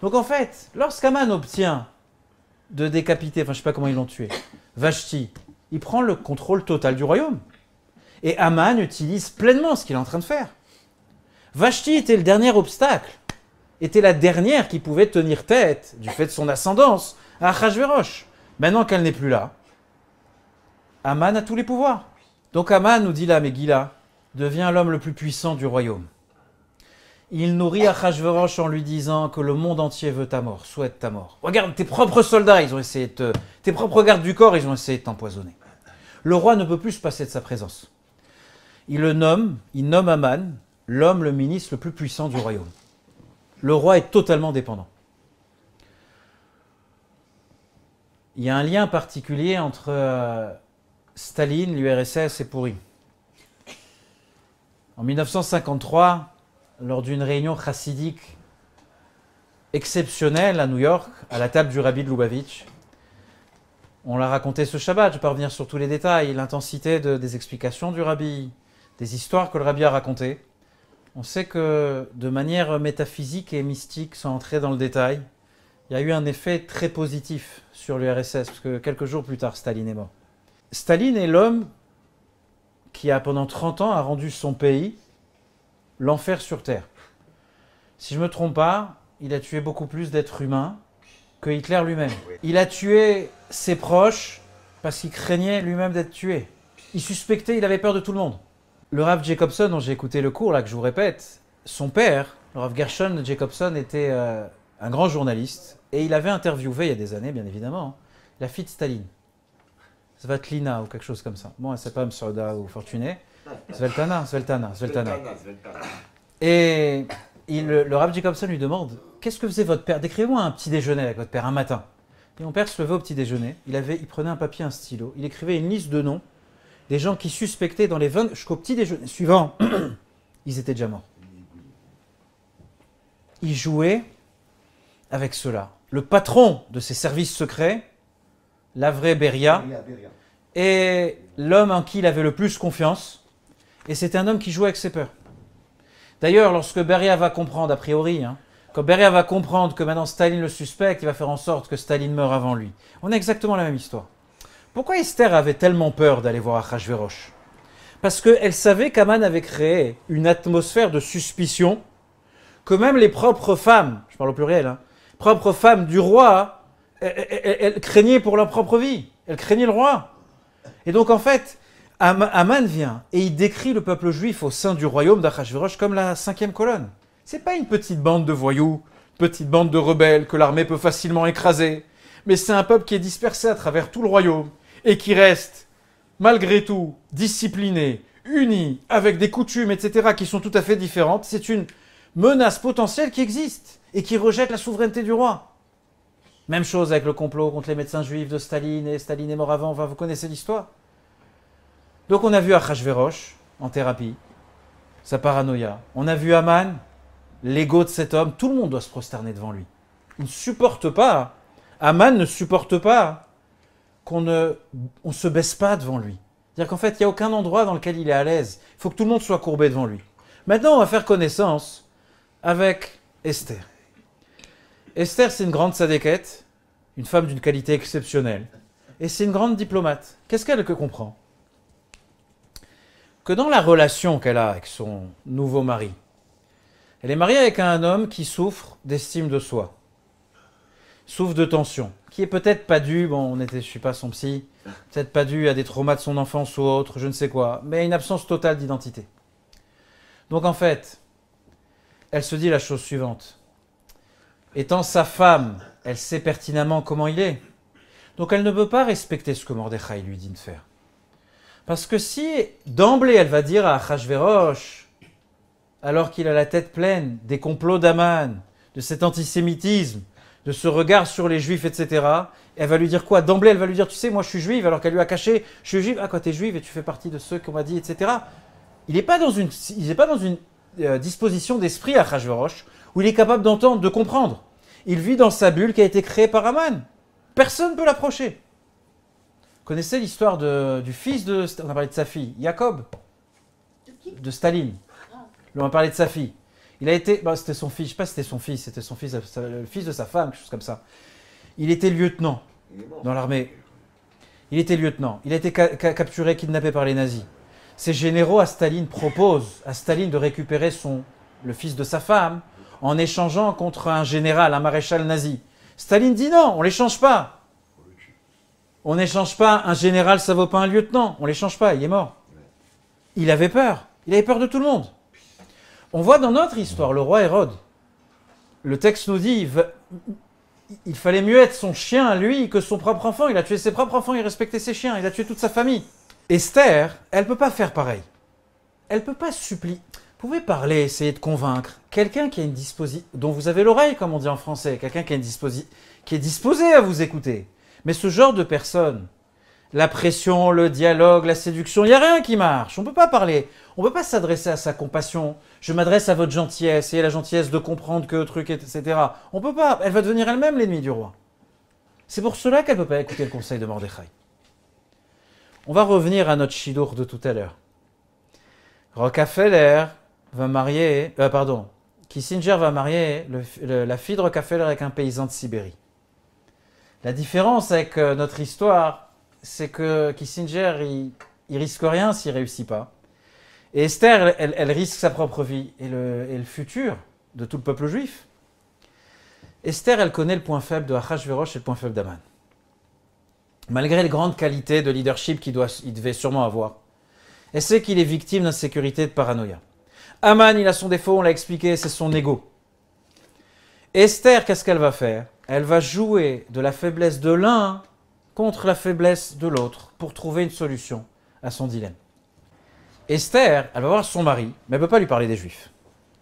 Donc en fait, lorsqu'Aman obtient de décapiter, je ne sais pas comment ils l'ont tué, Vashti, il prend le contrôle total du royaume. Et Aman utilise pleinement ce qu'il est en train de faire. Vashti était le dernier obstacle, était la dernière qui pouvait tenir tête, du fait de son ascendance, à Achashverosh. Maintenant qu'elle n'est plus là, Aman a tous les pouvoirs. Donc Aman, nous dit la Megillah, devient l'homme le plus puissant du royaume. Il nourrit Achashverosh en lui disant que le monde entier veut ta mort, souhaite ta mort. Regarde, tes propres soldats, ils ont essayé de tes propres gardes du corps, ils ont essayé de t'empoisonner. Le roi ne peut plus se passer de sa présence. Il nomme Aman, l'homme, le ministre le plus puissant du royaume. Le roi est totalement dépendant. Il y a un lien particulier entre Staline, l'URSS et Pourri. En 1953, lors d'une réunion chassidique exceptionnelle à New York, à la table du rabbi de Lubavitch, on l'a raconté ce Shabbat, je ne vais pas revenir sur tous les détails, l'intensité des explications du rabbi, des histoires que le rabbi a racontées. On sait que de manière métaphysique et mystique, sans entrer dans le détail, il y a eu un effet très positif sur l'URSS, parce que quelques jours plus tard, Staline est mort. Staline est l'homme qui, pendant 30 ans, a rendu son pays l'enfer sur Terre. Si je ne me trompe pas, il a tué beaucoup plus d'êtres humains que Hitler lui-même. Il a tué ses proches parce qu'il craignait lui-même d'être tué. Il suspectait, il avait peur de tout le monde. Le Rav Jacobson, dont j'ai écouté le cours, là que je vous répète, son père, le Rav Gershon Jacobson, était un grand journaliste et il avait interviewé, il y a des années bien évidemment, la fille de Staline, Svatlina ou quelque chose comme ça. Bon, elle s'appelle Msoda ou Fortuné. Sveltana. Et le Rav Jacobson lui demande, qu'est-ce que faisait votre père? Décrivez-moi un petit déjeuner avec votre père un matin. Et mon père se levait au petit déjeuner, il prenait un papier, un stylo, il écrivait une liste de noms des gens qui suspectaient dans les 20 jusqu'au petit déjeuner suivant, ils étaient déjà morts. Il jouait avec cela. Le patron de ses services secrets, Lavre Beria, est l'homme en qui il avait le plus confiance, et c'est un homme qui jouait avec ses peurs. D'ailleurs, lorsque Beria va comprendre, a priori, quand Beria va comprendre que maintenant Staline le suspecte, il va faire en sorte que Staline meure avant lui. On a exactement la même histoire. Pourquoi Esther avait tellement peur d'aller voir Achashverosh? Parce qu'elle savait qu'Aman avait créé une atmosphère de suspicion que même les propres femmes, je parle au pluriel, propres femmes du roi, elles craignaient pour leur propre vie. Elles craignaient le roi. Et donc en fait, Aman vient et il décrit le peuple juif au sein du royaume d'Achashverosh comme la 5e colonne. C'est pas une petite bande de voyous, petite bande de rebelles que l'armée peut facilement écraser, mais c'est un peuple qui est dispersé à travers tout le royaume et qui reste, malgré tout, discipliné, uni, avec des coutumes, etc., qui sont tout à fait différentes. C'est une menace potentielle qui existe et qui rejette la souveraineté du roi. Même chose avec le complot contre les médecins juifs de Staline, et Staline est mort avant, enfin, vous connaissez l'histoire. Donc on a vu Achashverosh en thérapie, sa paranoïa. On a vu Aman, l'ego de cet homme, tout le monde doit se prosterner devant lui. Il ne supporte pas, Aman ne supporte pas qu'on ne se baisse pas devant lui. C'est-à-dire qu'en fait, il n'y a aucun endroit dans lequel il est à l'aise. Il faut que tout le monde soit courbé devant lui. Maintenant, on va faire connaissance avec Esther. Esther, c'est une grande sadéquette, une femme d'une qualité exceptionnelle. Et c'est une grande diplomate. Qu'est-ce qu'elle comprend? Que dans la relation qu'elle a avec son nouveau mari, elle est mariée avec un homme qui souffre d'estime de soi, souffre de tension, qui est peut-être pas dû, bon, je suis pas son psy, peut-être pas dû à des traumas de son enfance ou autre, je ne sais quoi, mais une absence totale d'identité. Donc en fait, elle se dit la chose suivante. Étant sa femme, elle sait pertinemment comment il est. Donc elle ne peut pas respecter ce que Mordechai lui dit de faire. Parce que si, d'emblée, elle va dire à Achashverosh, alors qu'il a la tête pleine des complots d'Aman, de cet antisémitisme, de ce regard sur les juifs, etc., elle va lui dire quoi? D'emblée, elle va lui dire, tu sais, moi je suis juive, alors qu'elle lui a caché, je suis juive, ah quoi, t'es juive et tu fais partie de ceux qu'on m'a dit, etc. Il n'est pas dans une, disposition d'esprit, Achashverosh, où il est capable d'entendre, de comprendre. Il vit dans sa bulle qui a été créée par Aman. Personne ne peut l'approcher. Vous connaissez l'histoire du fils de... On a parlé de sa fille, Jacob, de Staline. On a parlé de sa fille. Il a été... c'était son fils, je ne sais pas si c'était son fils, c'était son fils, le fils de sa femme, quelque chose comme ça. Il était lieutenant dans l'armée. Il était lieutenant. Il a été capturé, kidnappé par les nazis. Ces généraux à Staline proposent à Staline de récupérer le fils de sa femme en échangeant contre un général, un maréchal nazi. Staline dit non, on ne l'échange pas. On n'échange pas un général, ça ne vaut pas un lieutenant. On ne l'échange pas, il est mort. Il avait peur. Il avait peur de tout le monde. On voit dans notre histoire le roi Hérode. Le texte nous dit il fallait mieux être son chien à lui que son propre enfant. Il a tué ses propres enfants, il respectait ses chiens, il a tué toute sa famille. Esther, elle ne peut pas faire pareil. Elle ne peut pas supplier. Vous pouvez parler, essayer de convaincre quelqu'un qui a une disposition, dont vous avez l'oreille, comme on dit en français, quelqu'un qui a qui est disposé à vous écouter. Mais ce genre de personne, la pression, le dialogue, la séduction, il n'y a rien qui marche. On ne peut pas parler, on ne peut pas s'adresser à sa compassion. Je m'adresse à votre gentillesse, ayez la gentillesse de comprendre que truc, etc. On ne peut pas, elle va devenir elle-même l'ennemi du roi. C'est pour cela qu'elle ne peut pas écouter le conseil de Mordechai. On va revenir à notre shidour de tout à l'heure. Rockefeller va marier, Kissinger va marier la fille de Rockefeller avec un paysan de Sibérie. La différence avec notre histoire, c'est que Kissinger, il risque rien s'il ne réussit pas. Et Esther, elle risque sa propre vie et le futur de tout le peuple juif. Esther, elle connaît le point faible de Achashverosh et le point faible d'Aman. Malgré les grandes qualités de leadership qu'il devait sûrement avoir, elle sait qu'il est victime d'insécurité et de paranoïa. Aman, il a son défaut, on l'a expliqué, c'est son ego. Esther, qu'est-ce qu'elle va faire? Elle va jouer de la faiblesse de l'un contre la faiblesse de l'autre pour trouver une solution à son dilemme. Esther, elle va voir son mari, mais elle ne peut pas lui parler des Juifs.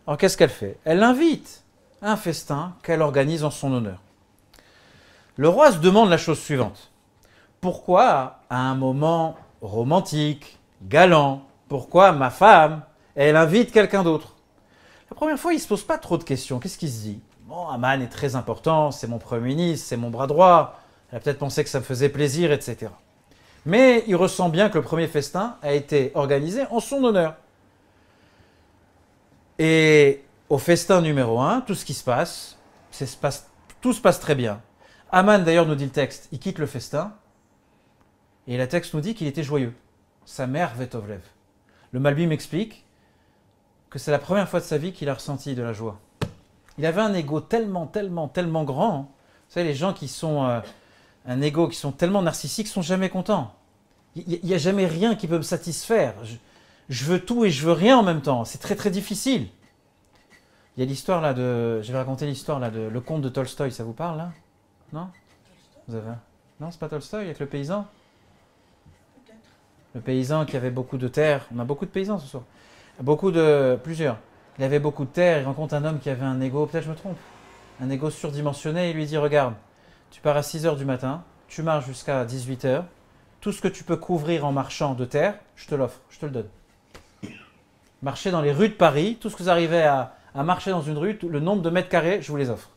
Alors qu'est-ce qu'elle fait? Elle l'invite à un festin qu'elle organise en son honneur. Le roi se demande la chose suivante. Pourquoi, à un moment romantique, galant, pourquoi ma femme, elle invite quelqu'un d'autre? La première fois, il ne se pose pas trop de questions. Qu'est-ce qu'il se dit? Bon, Aman est très important, c'est mon Premier ministre, c'est mon bras droit. Elle a peut-être pensé que ça me faisait plaisir, etc. Mais il ressent bien que le premier festin a été organisé en son honneur. Et au festin numéro 1, tout ce qui se passe, tout se passe très bien. Aman, d'ailleurs, nous dit le texte, il quitte le festin, et le texte nous dit qu'il était joyeux. Sa mère, Vetovlev. Le Malbi m'explique que c'est la première fois de sa vie qu'il a ressenti de la joie. Il avait un ego tellement grand. Vous savez, les gens qui sont un ego, qui sont tellement narcissiques, sont jamais contents. Il n'y a jamais rien qui peut me satisfaire. Je veux tout et je veux rien en même temps. C'est très très difficile. Il y a l'histoire là de... Je vais raconter l'histoire là de le conte de Tolstoï. Ça vous parle là? Non? Vous avez... Non, c'est pas Tolstoï avec le paysan? Le paysan qui avait beaucoup de terres. On a beaucoup de paysans ce soir. Plusieurs. Il avait beaucoup de terres. Il rencontre un homme qui avait un ego, peut-être je me trompe, un ego surdimensionné. Il lui dit, regarde, tu pars à 6 h du matin, tu marches jusqu'à 18 h. Tout ce que tu peux couvrir en marchant de terre, je te l'offre, je te le donne. Marchez dans les rues de Paris, tout ce que vous arrivez à marcher dans une rue, le nombre de mètres carrés, je vous les offre.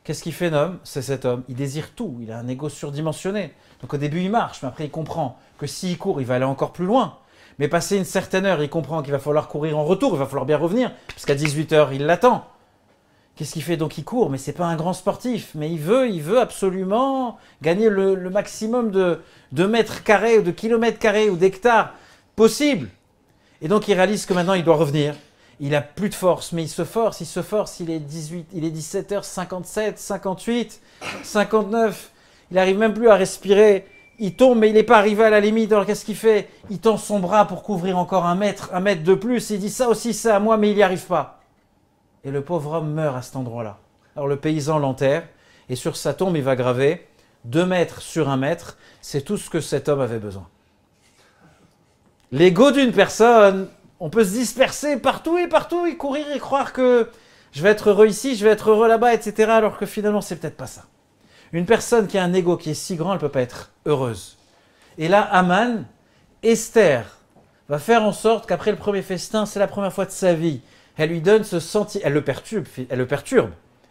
Qu'est-ce qu'il fait, l'homme? C'est cet homme. Il désire tout. Il a un ego surdimensionné. Donc au début, il marche, mais après, il comprend que s'il court, il va aller encore plus loin. Mais passé une certaine heure, il comprend qu'il va falloir courir en retour, il va falloir bien revenir, parce qu'à 18h, il l'attend. Qu'est-ce qu'il fait? Donc il court, mais c'est pas un grand sportif, mais il veut absolument gagner le maximum de mètres carrés, ou de kilomètres carrés, ou d'hectares possible. Et donc il réalise que maintenant il doit revenir. Il a plus de force, mais il se force, il est 17h57, 58, 59, il n'arrive même plus à respirer. Il tombe, mais il n'est pas arrivé à la limite. Alors qu'est-ce qu'il fait? Il tend son bras pour couvrir encore un mètre de plus. Il dit ça aussi, c'est à moi, mais il n'y arrive pas. Et le pauvre homme meurt à cet endroit-là. Alors le paysan l'enterre, et sur sa tombe, il va graver 2 mètres sur 1 mètre. C'est tout ce que cet homme avait besoin. L'ego d'une personne, on peut se disperser partout, et courir et croire que je vais être heureux ici, je vais être heureux là-bas, etc. Alors que finalement, c'est peut-être pas ça. Une personne qui a un ego qui est si grand, elle ne peut pas être heureuse. Et là, Aman, Esther, va faire en sorte qu'après le premier festin, c'est la première fois de sa vie, elle lui donne ce sentiment, elle le perturbe,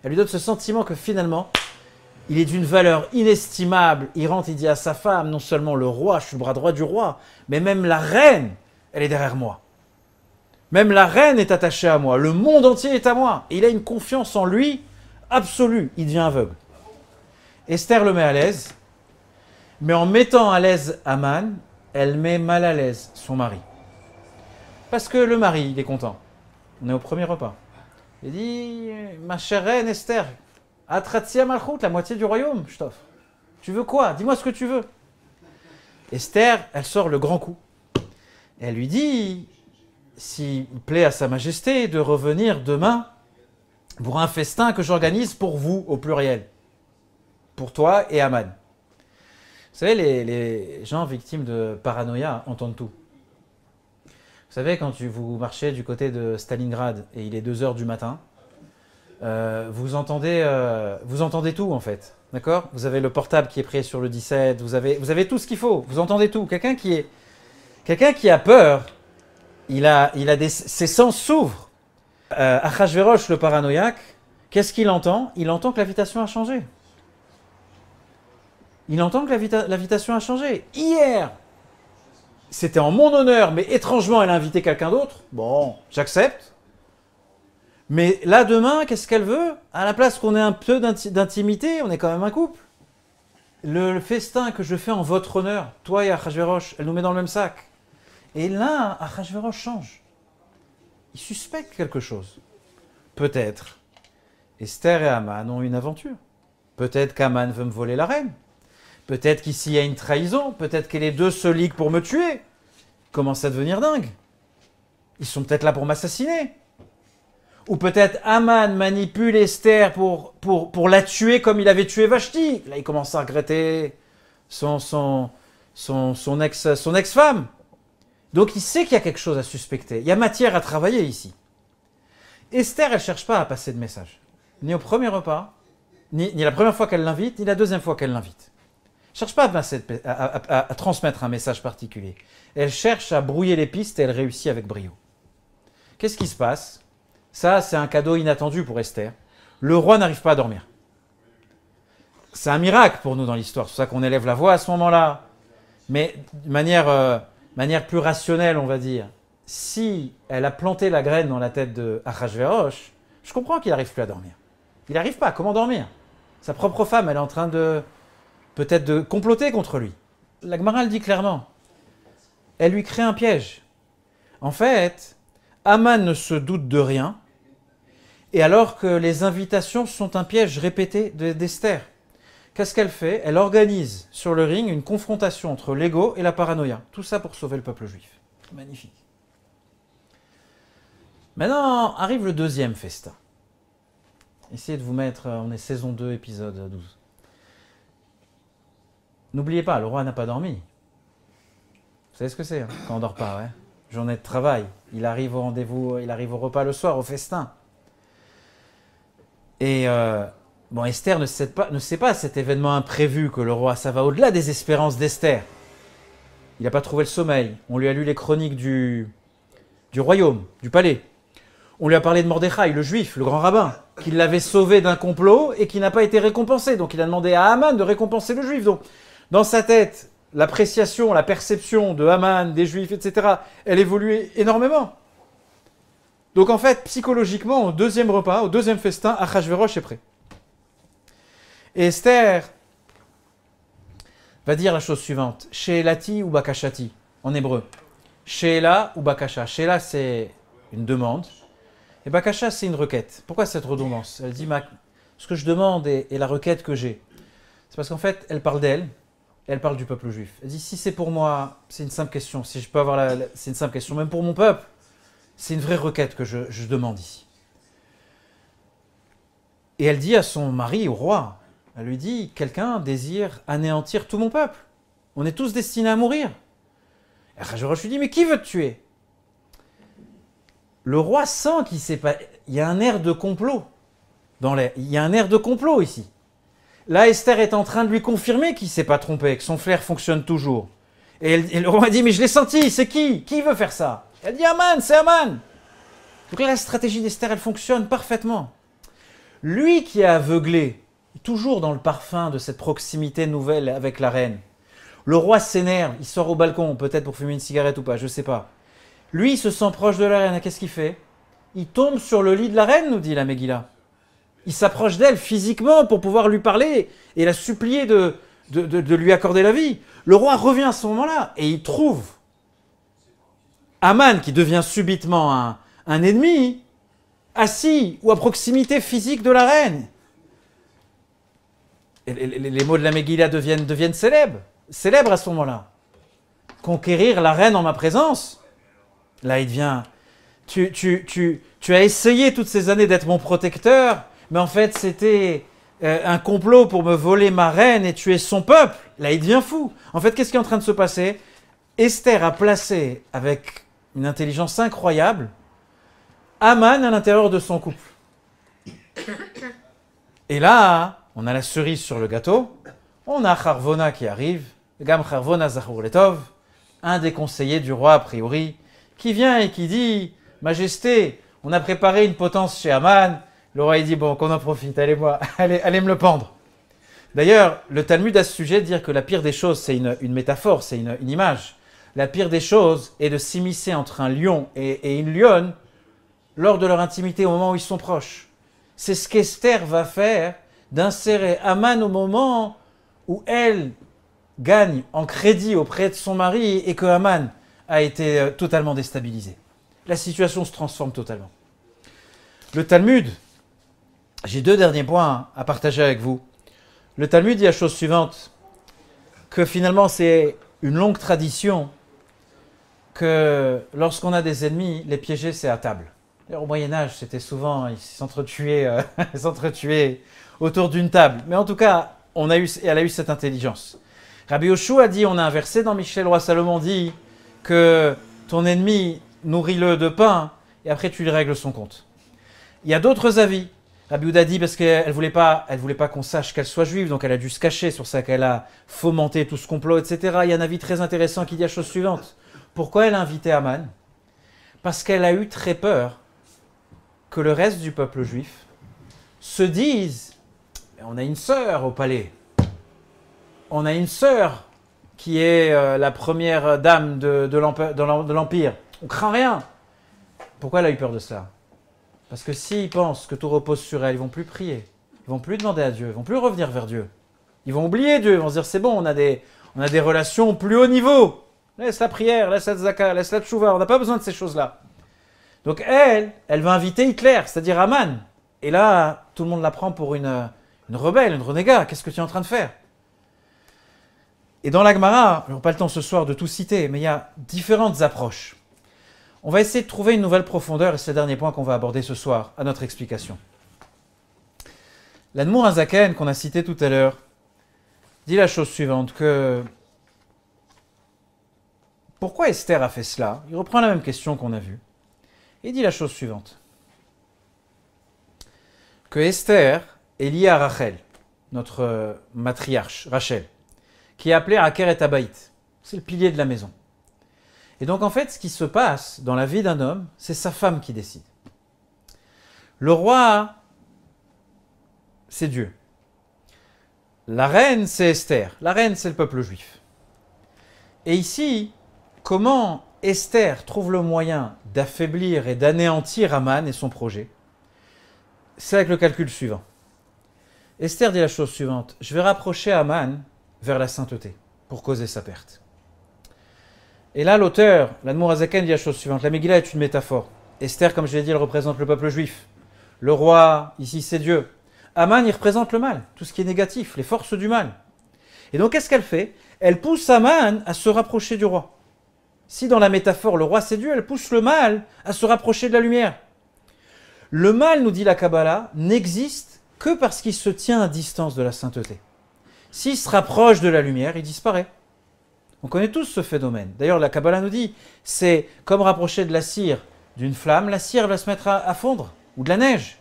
elle lui donne ce sentiment que finalement, il est d'une valeur inestimable. Il rentre, il dit à sa femme, non seulement le roi, je suis le bras droit du roi, mais même la reine, elle est derrière moi. Même la reine est attachée à moi, le monde entier est à moi. Et il a une confiance en lui absolue, il devient aveugle. Esther le met à l'aise, mais en mettant à l'aise Aman, elle met mal à l'aise son mari. Parce que le mari, il est content. On est au premier repas. Il dit, ma chère reine Esther, Atratia Malchut, la moitié du royaume, je t'offre. Tu veux quoi? Dis-moi ce que tu veux. Esther, elle sort le grand coup. Et elle lui dit, s'il plaît à sa majesté de revenir demain pour un festin que j'organise pour vous, au pluriel. Pour toi et Aman. Vous savez, les gens victimes de paranoïa entendent tout. Vous savez, quand vous marchez du côté de Stalingrad et il est 2h du matin, vous entendez tout en fait. D'accord? Vous avez le portable qui est pris sur le 17, vous avez tout ce qu'il faut, vous entendez tout. Quelqu'un qui a peur, ses sens s'ouvrent. Achashverosh, le paranoïaque, qu'est-ce qu'il entend? Il entend que l'invitation a changé. Il entend que l'invitation a changé. Hier, c'était en mon honneur, mais étrangement, elle a invité quelqu'un d'autre. Bon, j'accepte. Mais là, demain, qu'est-ce qu'elle veut? À la place qu'on ait un peu d'intimité, on est quand même un couple. Le festin que je fais en votre honneur, toi et Achashverosh, elle nous met dans le même sac. Et là, Achashverosh change. Il suspecte quelque chose. Peut-être Esther et Aman ont une aventure. Peut-être qu'Aman veut me voler la reine. Peut-être qu'ici il y a une trahison. Peut-être que les deux se liguent pour me tuer. Ils commencent à devenir dingues. Ils sont peut-être là pour m'assassiner. Ou peut-être Aman manipule Esther pour la tuer comme il avait tué Vashti. Là, il commence à regretter son ex-femme. Donc il sait qu'il y a quelque chose à suspecter. Il y a matière à travailler ici. Esther, elle ne cherche pas à passer de message. Ni au premier repas, ni la première fois qu'elle l'invite, ni la deuxième fois qu'elle l'invite. Elle ne cherche pas à transmettre un message particulier. Elle cherche à brouiller les pistes et elle réussit avec brio. Qu'est-ce qui se passe? Ça, c'est un cadeau inattendu pour Esther. Le roi n'arrive pas à dormir. C'est un miracle pour nous dans l'histoire. C'est pour ça qu'on élève la voix à ce moment-là. Mais de manière plus rationnelle, on va dire, si elle a planté la graine dans la tête de Achashverosh, je comprends qu'il n'arrive plus à dormir. Il n'arrive pas. Comment dormir? Sa propre femme, elle est en train peut-être de comploter contre lui. La Gemara le dit clairement. Elle lui crée un piège. En fait, Aman ne se doute de rien, et alors que les invitations sont un piège répété d'Esther. Qu'est-ce qu'elle fait? Elle organise sur le ring une confrontation entre l'ego et la paranoïa. Tout ça pour sauver le peuple juif. Magnifique. Maintenant, arrive le deuxième festin. Essayez de vous mettre, on est saison 2, épisode 12. N'oubliez pas, le roi n'a pas dormi. Vous savez ce que c'est, hein, quand on ne dort pas, ouais. Journée de travail. Il arrive au rendez-vous, il arrive au repas le soir, au festin. Et Esther ne sait pas cet événement imprévu que le roi, ça va au-delà des espérances d'Esther. Il n'a pas trouvé le sommeil. On lui a lu les chroniques du royaume, du palais. On lui a parlé de Mordechai, le juif, le grand rabbin, qui l'avait sauvé d'un complot et qui n'a pas été récompensé. Donc il a demandé à Aman de récompenser le juif. Donc dans sa tête, l'appréciation, la perception de Haman, des Juifs, etc., elle évolue énormément. Donc en fait, psychologiquement, au deuxième repas, au deuxième festin, Achashverosh est prêt. Et Esther va dire la chose suivante. Sheelati ou bakashati, en hébreu. Sheela ou bakasha. Sheela, c'est une demande. Et bakasha, c'est une requête. Pourquoi cette redondance? Elle dit, ce que je demande et la requête que j'ai. C'est parce qu'en fait, elle parle d'elle, et elle parle du peuple juif. Elle dit, si c'est pour moi, c'est une simple question. Si je peux avoir c'est une simple question. Même pour mon peuple, c'est une vraie requête que je demande ici. Et elle dit à son mari, au roi, elle lui dit, quelqu'un désire anéantir tout mon peuple. On est tous destinés à mourir. Et Achashverosh lui dit, mais qui veut te tuer? Le roi sent qu'il sait pas. Il y a un air de complot dans l'air. Il y a un air de complot ici. Là, Esther est en train de lui confirmer qu'il ne s'est pas trompé, que son flair fonctionne toujours. Et le roi dit, mais je l'ai senti, c'est qui? Qui veut faire ça? Elle dit, Haman, c'est Haman. Donc là, la stratégie d'Esther, elle fonctionne parfaitement. Lui qui est aveuglé, toujours dans le parfum de cette proximité nouvelle avec la reine. Le roi s'énerve, il sort au balcon, peut-être pour fumer une cigarette ou pas, je ne sais pas. Lui, il se sent proche de la reine, qu'est-ce qu'il fait? Il tombe sur le lit de la reine, nous dit la Megillah. Il s'approche d'elle physiquement pour pouvoir lui parler et la supplier de lui accorder la vie. Le roi revient à ce moment-là et il trouve Haman, qui devient subitement un ennemi, assis ou à proximité physique de la reine. Et les mots de la Megillah deviennent célèbres à ce moment-là. Conquérir la reine en ma présence. Là, il devient... Tu as essayé toutes ces années d'être mon protecteur, mais en fait, c'était un complot pour me voler ma reine et tuer son peuple. Là, il devient fou. En fait, qu'est-ce qui est en train de se passer? Esther a placé, avec une intelligence incroyable, Haman à l'intérieur de son couple. Et là, on a la cerise sur le gâteau. On a Harvona qui arrive, Gam Harvona Zachor Letov, un des conseillers du roi a priori, qui vient et qui dit, Majesté, on a préparé une potence chez Haman. Le roi il dit, bon, qu'on en profite, allez me le pendre. D'ailleurs, le Talmud à ce sujet dit que la pire des choses, c'est une métaphore, c'est une image. La pire des choses est de s'immiscer entre un lion et une lionne lors de leur intimité, au moment où ils sont proches. C'est ce qu'Esther va faire, d'insérer Haman au moment où elle gagne en crédit auprès de son mari et que Haman a été totalement déstabilisé. La situation se transforme totalement. Le Talmud, j'ai deux derniers points à partager avec vous. Le Talmud dit la chose suivante, que finalement c'est une longue tradition que lorsqu'on a des ennemis, les piéger c'est à table. Au Moyen-Âge, c'était souvent, ils s'entretuaient autour d'une table. Mais en tout cas, elle a eu cette intelligence. Rabbi Yoshua a dit, on a un verset dans Michel, roi Salomon dit que ton ennemi, nourris-le de pain et après tu lui règles son compte. Il y a d'autres avis. Rabbi Yehuda dit parce qu'elle voulait pas qu'on sache qu'elle soit juive, donc elle a dû se cacher, sur ça qu'elle a fomenté tout ce complot, etc. Il y a un avis très intéressant qui dit la chose suivante. Pourquoi elle a invité Haman? Parce qu'elle a eu très peur que le reste du peuple juif se dise, on a une sœur au palais, on a une sœur qui est la première dame de l'Empire, on craint rien. Pourquoi elle a eu peur de ça? Parce que s'ils pensent que tout repose sur elle, ils vont plus prier, ils vont plus demander à Dieu, ils vont plus revenir vers Dieu. Ils vont oublier Dieu, ils vont se dire c'est bon, on a des relations plus haut niveau. Laisse la prière, laisse la tzaka, laisse la tchouva, on n'a pas besoin de ces choses-là. Donc elle va inviter Hitler, c'est-à-dire Haman. Et là, tout le monde la prend pour une rebelle, une renégat. Qu'est-ce que tu es en train de faire? Et dans la Gemara, je n'aurai pas le temps ce soir de tout citer, mais il y a différentes approches. On va essayer de trouver une nouvelle profondeur, et c'est le dernier point qu'on va aborder ce soir, à notre explication. L'Admour Hazaken, qu'on a cité tout à l'heure, dit la chose suivante, que pourquoi Esther a fait cela? Il reprend la même question qu'on a vue. Il dit la chose suivante, que Esther est liée à Rachel, notre matriarche, Rachel, qui est appelée Aker et Abaït. C'est le pilier de la maison. Et donc en fait, ce qui se passe dans la vie d'un homme, c'est sa femme qui décide. Le roi, c'est Dieu. La reine, c'est Esther. La reine, c'est le peuple juif. Et ici, comment Esther trouve le moyen d'affaiblir et d'anéantir Aman et son projet? C'est avec le calcul suivant. Esther dit la chose suivante: je vais rapprocher Aman vers la sainteté pour causer sa perte. Et là, l'auteur, l'Admour Hazaken, dit la chose suivante. La Megillah est une métaphore. Esther, comme je l'ai dit, elle représente le peuple juif. Le roi, ici, c'est Dieu. Aman, il représente le mal, tout ce qui est négatif, les forces du mal. Et donc, qu'est-ce qu'elle fait? Elle pousse Aman à se rapprocher du roi. Si dans la métaphore, le roi c'est Dieu, elle pousse le mal à se rapprocher de la lumière. Le mal, nous dit la Kabbalah, n'existe que parce qu'il se tient à distance de la sainteté. S'il se rapproche de la lumière, il disparaît. On connaît tous ce phénomène. D'ailleurs, la Kabbalah nous dit, c'est comme rapprocher de la cire d'une flamme, la cire va se mettre à fondre, ou de la neige.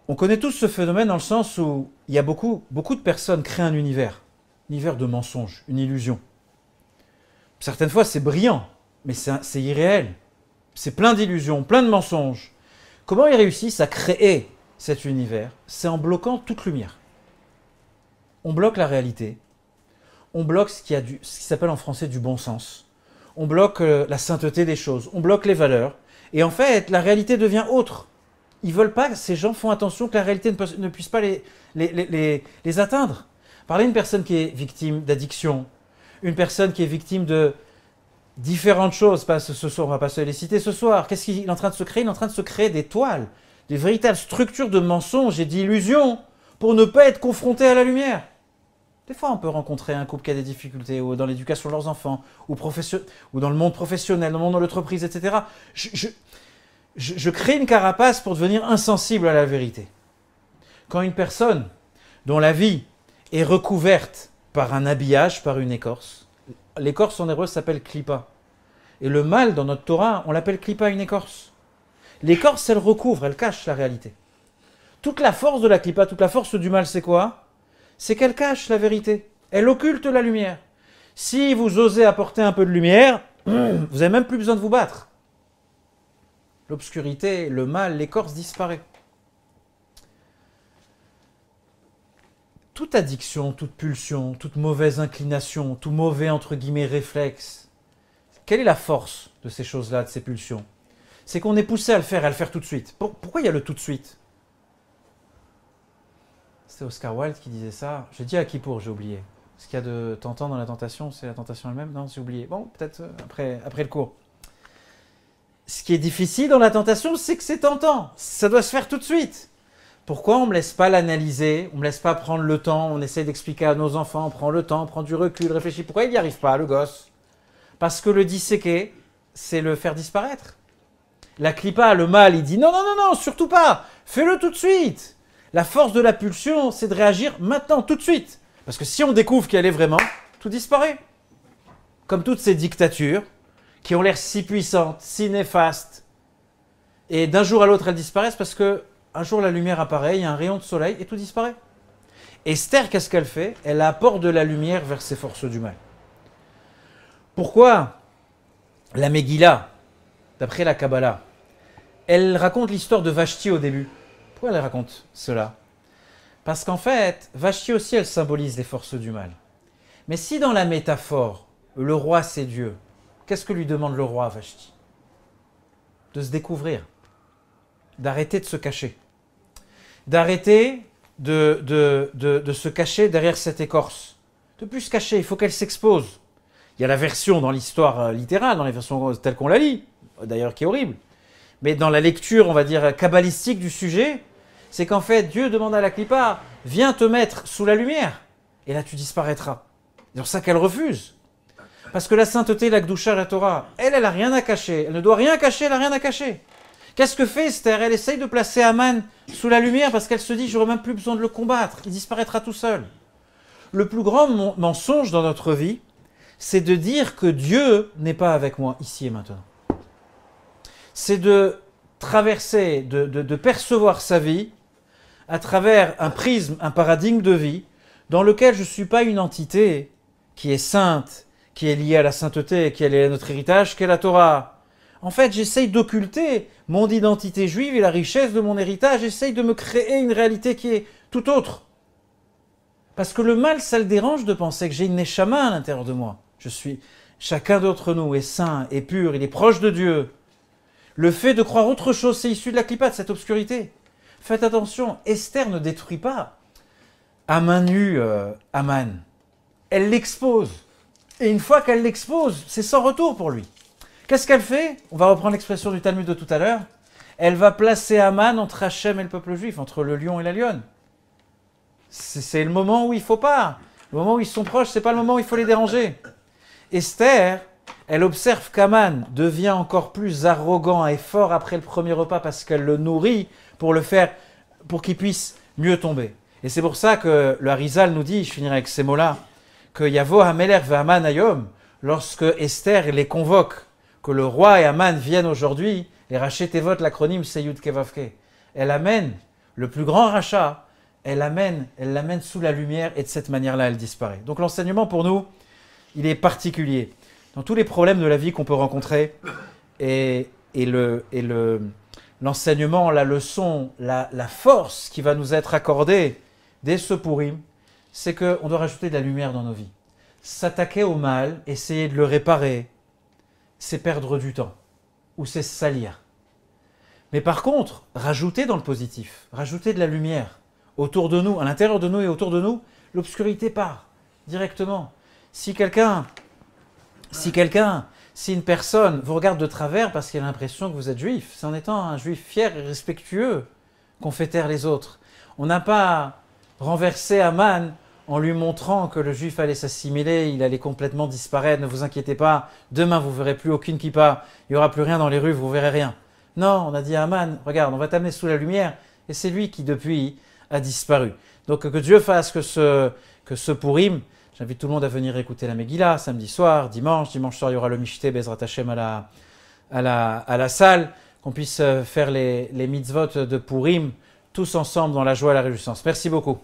On connaît tous ce phénomène dans le sens où il y a beaucoup de personnes créent un univers de mensonges, une illusion. Certaines fois, c'est brillant, mais c'est irréel. C'est plein d'illusions, plein de mensonges. Comment ils réussissent à créer cet univers? C'est en bloquant toute lumière. On bloque la réalité. On bloque ce qui s'appelle en français du bon sens. On bloque la sainteté des choses. On bloque les valeurs. Et en fait, la réalité devient autre. Ils veulent pas, ces gens font attention que la réalité ne puisse pas les atteindre. Parlez d'une personne qui est victime d'addiction, une personne qui est victime de différentes choses. Pas ce soir, on ne va pas se les citer ce soir. Qu'est-ce qu'il est en train de se créer? Il est en train de se créer des toiles, des véritables structures de mensonges et d'illusions pour ne pas être confronté à la lumière. Des fois, on peut rencontrer un couple qui a des difficultés ou dans l'éducation de leurs enfants, ou dans le monde professionnel, dans le monde de l'entreprise, etc. Je crée une carapace pour devenir insensible à la vérité. Quand une personne dont la vie est recouverte par un habillage, par une écorce, l'écorce en hébreu s'appelle klipa. Et le mal, dans notre Torah, on l'appelle klipa, une écorce. L'écorce, elle recouvre, elle cache la réalité. Toute la force de la klipa, toute la force du mal, c'est quoi? C'est qu'elle cache la vérité. Elle occulte la lumière. Si vous osez apporter un peu de lumière, vous n'avez même plus besoin de vous battre. L'obscurité, le mal, l'écorce disparaît. Toute addiction, toute pulsion, toute mauvaise inclination, tout mauvais, entre guillemets, réflexe, quelle est la force de ces choses-là, de ces pulsions? C'est qu'on est poussé à le faire tout de suite. Pourquoi il y a le tout de suite? C'était Oscar Wilde qui disait ça. J'ai dit à Kippour, j'ai oublié. Ce qu'il y a de tentant dans la tentation, c'est la tentation elle-même? Non, j'ai oublié. Bon, peut-être après le cours. Ce qui est difficile dans la tentation, c'est que c'est tentant. Ça doit se faire tout de suite. Pourquoi on ne me laisse pas l'analyser? On ne me laisse pas prendre le temps? On essaie d'expliquer à nos enfants, on prend le temps, on prend du recul, réfléchit. Pourquoi il n'y arrive pas, le gosse? Parce que le disséquer, c'est le faire disparaître. La clipa, le mal, il dit non, non, non, non, surtout pas. Fais-le tout de suite. La force de la pulsion, c'est de réagir maintenant, tout de suite. Parce que si on découvre qu'elle est vraiment, tout disparaît. Comme toutes ces dictatures qui ont l'air si puissantes, si néfastes. Et d'un jour à l'autre, elles disparaissent parce que un jour la lumière apparaît, il y a un rayon de soleil et tout disparaît. Esther, qu'est-ce qu'elle fait? Elle apporte de la lumière vers ces forces du mal. Pourquoi la Megillah, d'après la Kabbalah, elle raconte l'histoire de Vashti au début? Pourquoi elle raconte cela? Parce qu'en fait, Vashti aussi, elle symbolise les forces du mal. Mais si dans la métaphore, le roi c'est Dieu, qu'est-ce que lui demande le roi à Vashti? De se découvrir, d'arrêter de se cacher, d'arrêter de se cacher derrière cette écorce, de plus se cacher, il faut qu'elle s'expose. Il y a la version dans l'histoire littérale, dans les versions telles qu'on la lit, d'ailleurs qui est horrible. Mais dans la lecture, on va dire, kabbalistique du sujet, c'est qu'en fait, Dieu demande à la clipa, viens te mettre sous la lumière, et là tu disparaîtras. C'est pour ça qu'elle refuse. Parce que la sainteté, la Kedusha, la Torah, elle n'a rien à cacher. Elle ne doit rien cacher, elle n'a rien à cacher. Qu'est-ce que fait Esther? Elle essaye de placer Aman sous la lumière parce qu'elle se dit, j'aurai même plus besoin de le combattre, il disparaîtra tout seul. Le plus grand mensonge dans notre vie, c'est de dire que Dieu n'est pas avec moi ici et maintenant. C'est de traverser, de percevoir sa vie à travers un prisme, un paradigme de vie dans lequel je ne suis pas une entité qui est sainte, qui est liée à la sainteté, qui est liée à notre héritage, qui est la Torah. En fait, j'essaye d'occulter mon identité juive et la richesse de mon héritage, j'essaye de me créer une réalité qui est tout autre. Parce que le mal, ça le dérange de penser que j'ai une neshama à l'intérieur de moi. Chacun d'entre nous est saint, est pur, il est proche de Dieu. Le fait de croire autre chose, c'est issu de la clipa, de cette obscurité. Faites attention, Esther ne détruit pas à main nue Aman. Elle l'expose. Et une fois qu'elle l'expose, c'est sans retour pour lui. Qu'est-ce qu'elle fait? On va reprendre l'expression du Talmud de tout à l'heure. Elle va placer Aman entre Hachem et le peuple juif, entre le lion et la lionne. C'est le moment où il ne faut pas. Le moment où ils sont proches, ce n'est pas le moment où il faut les déranger. Esther, elle observe qu'Aman devient encore plus arrogant et fort après le premier repas parce qu'elle le nourrit pour qu'il puisse mieux tomber. Et c'est pour ça que le Harizal nous dit, je finirai avec ces mots-là, que Yavo Hameler ve'Aman Hayom, lorsque Esther les convoque, que le roi et Aman viennent aujourd'hui, les Raché Tevot, l'acronyme c'est Yud Kevavke, elle amène le plus grand rachat, elle l'amène sous la lumière et de cette manière-là, elle disparaît. Donc l'enseignement pour nous, il est particulier. Dans tous les problèmes de la vie qu'on peut rencontrer, et l'enseignement, la leçon, la force qui va nous être accordée dès ce Purim, c'est qu'on doit rajouter de la lumière dans nos vies. S'attaquer au mal, essayer de le réparer, c'est perdre du temps, ou c'est se salir. Mais par contre, rajouter dans le positif, rajouter de la lumière autour de nous, à l'intérieur de nous et autour de nous, l'obscurité part directement. Si une personne vous regarde de travers parce qu'elle a l'impression que vous êtes juif, c'est en étant un juif fier et respectueux qu'on fait taire les autres. On n'a pas renversé Aman en lui montrant que le juif allait s'assimiler, il allait complètement disparaître, ne vous inquiétez pas, demain vous ne verrez plus aucune kippa, il n'y aura plus rien dans les rues, vous ne verrez rien. Non, on a dit à Aman, regarde, on va t'amener sous la lumière, et c'est lui qui depuis a disparu. Donc que Dieu fasse que ce Purim, j'invite tout le monde à venir écouter la Megillah, samedi soir, dimanche soir il y aura le Mishté Bezrat Hashem à la salle, qu'on puisse faire les mitzvot de Purim, tous ensemble dans la joie et la réjouissance. Merci beaucoup.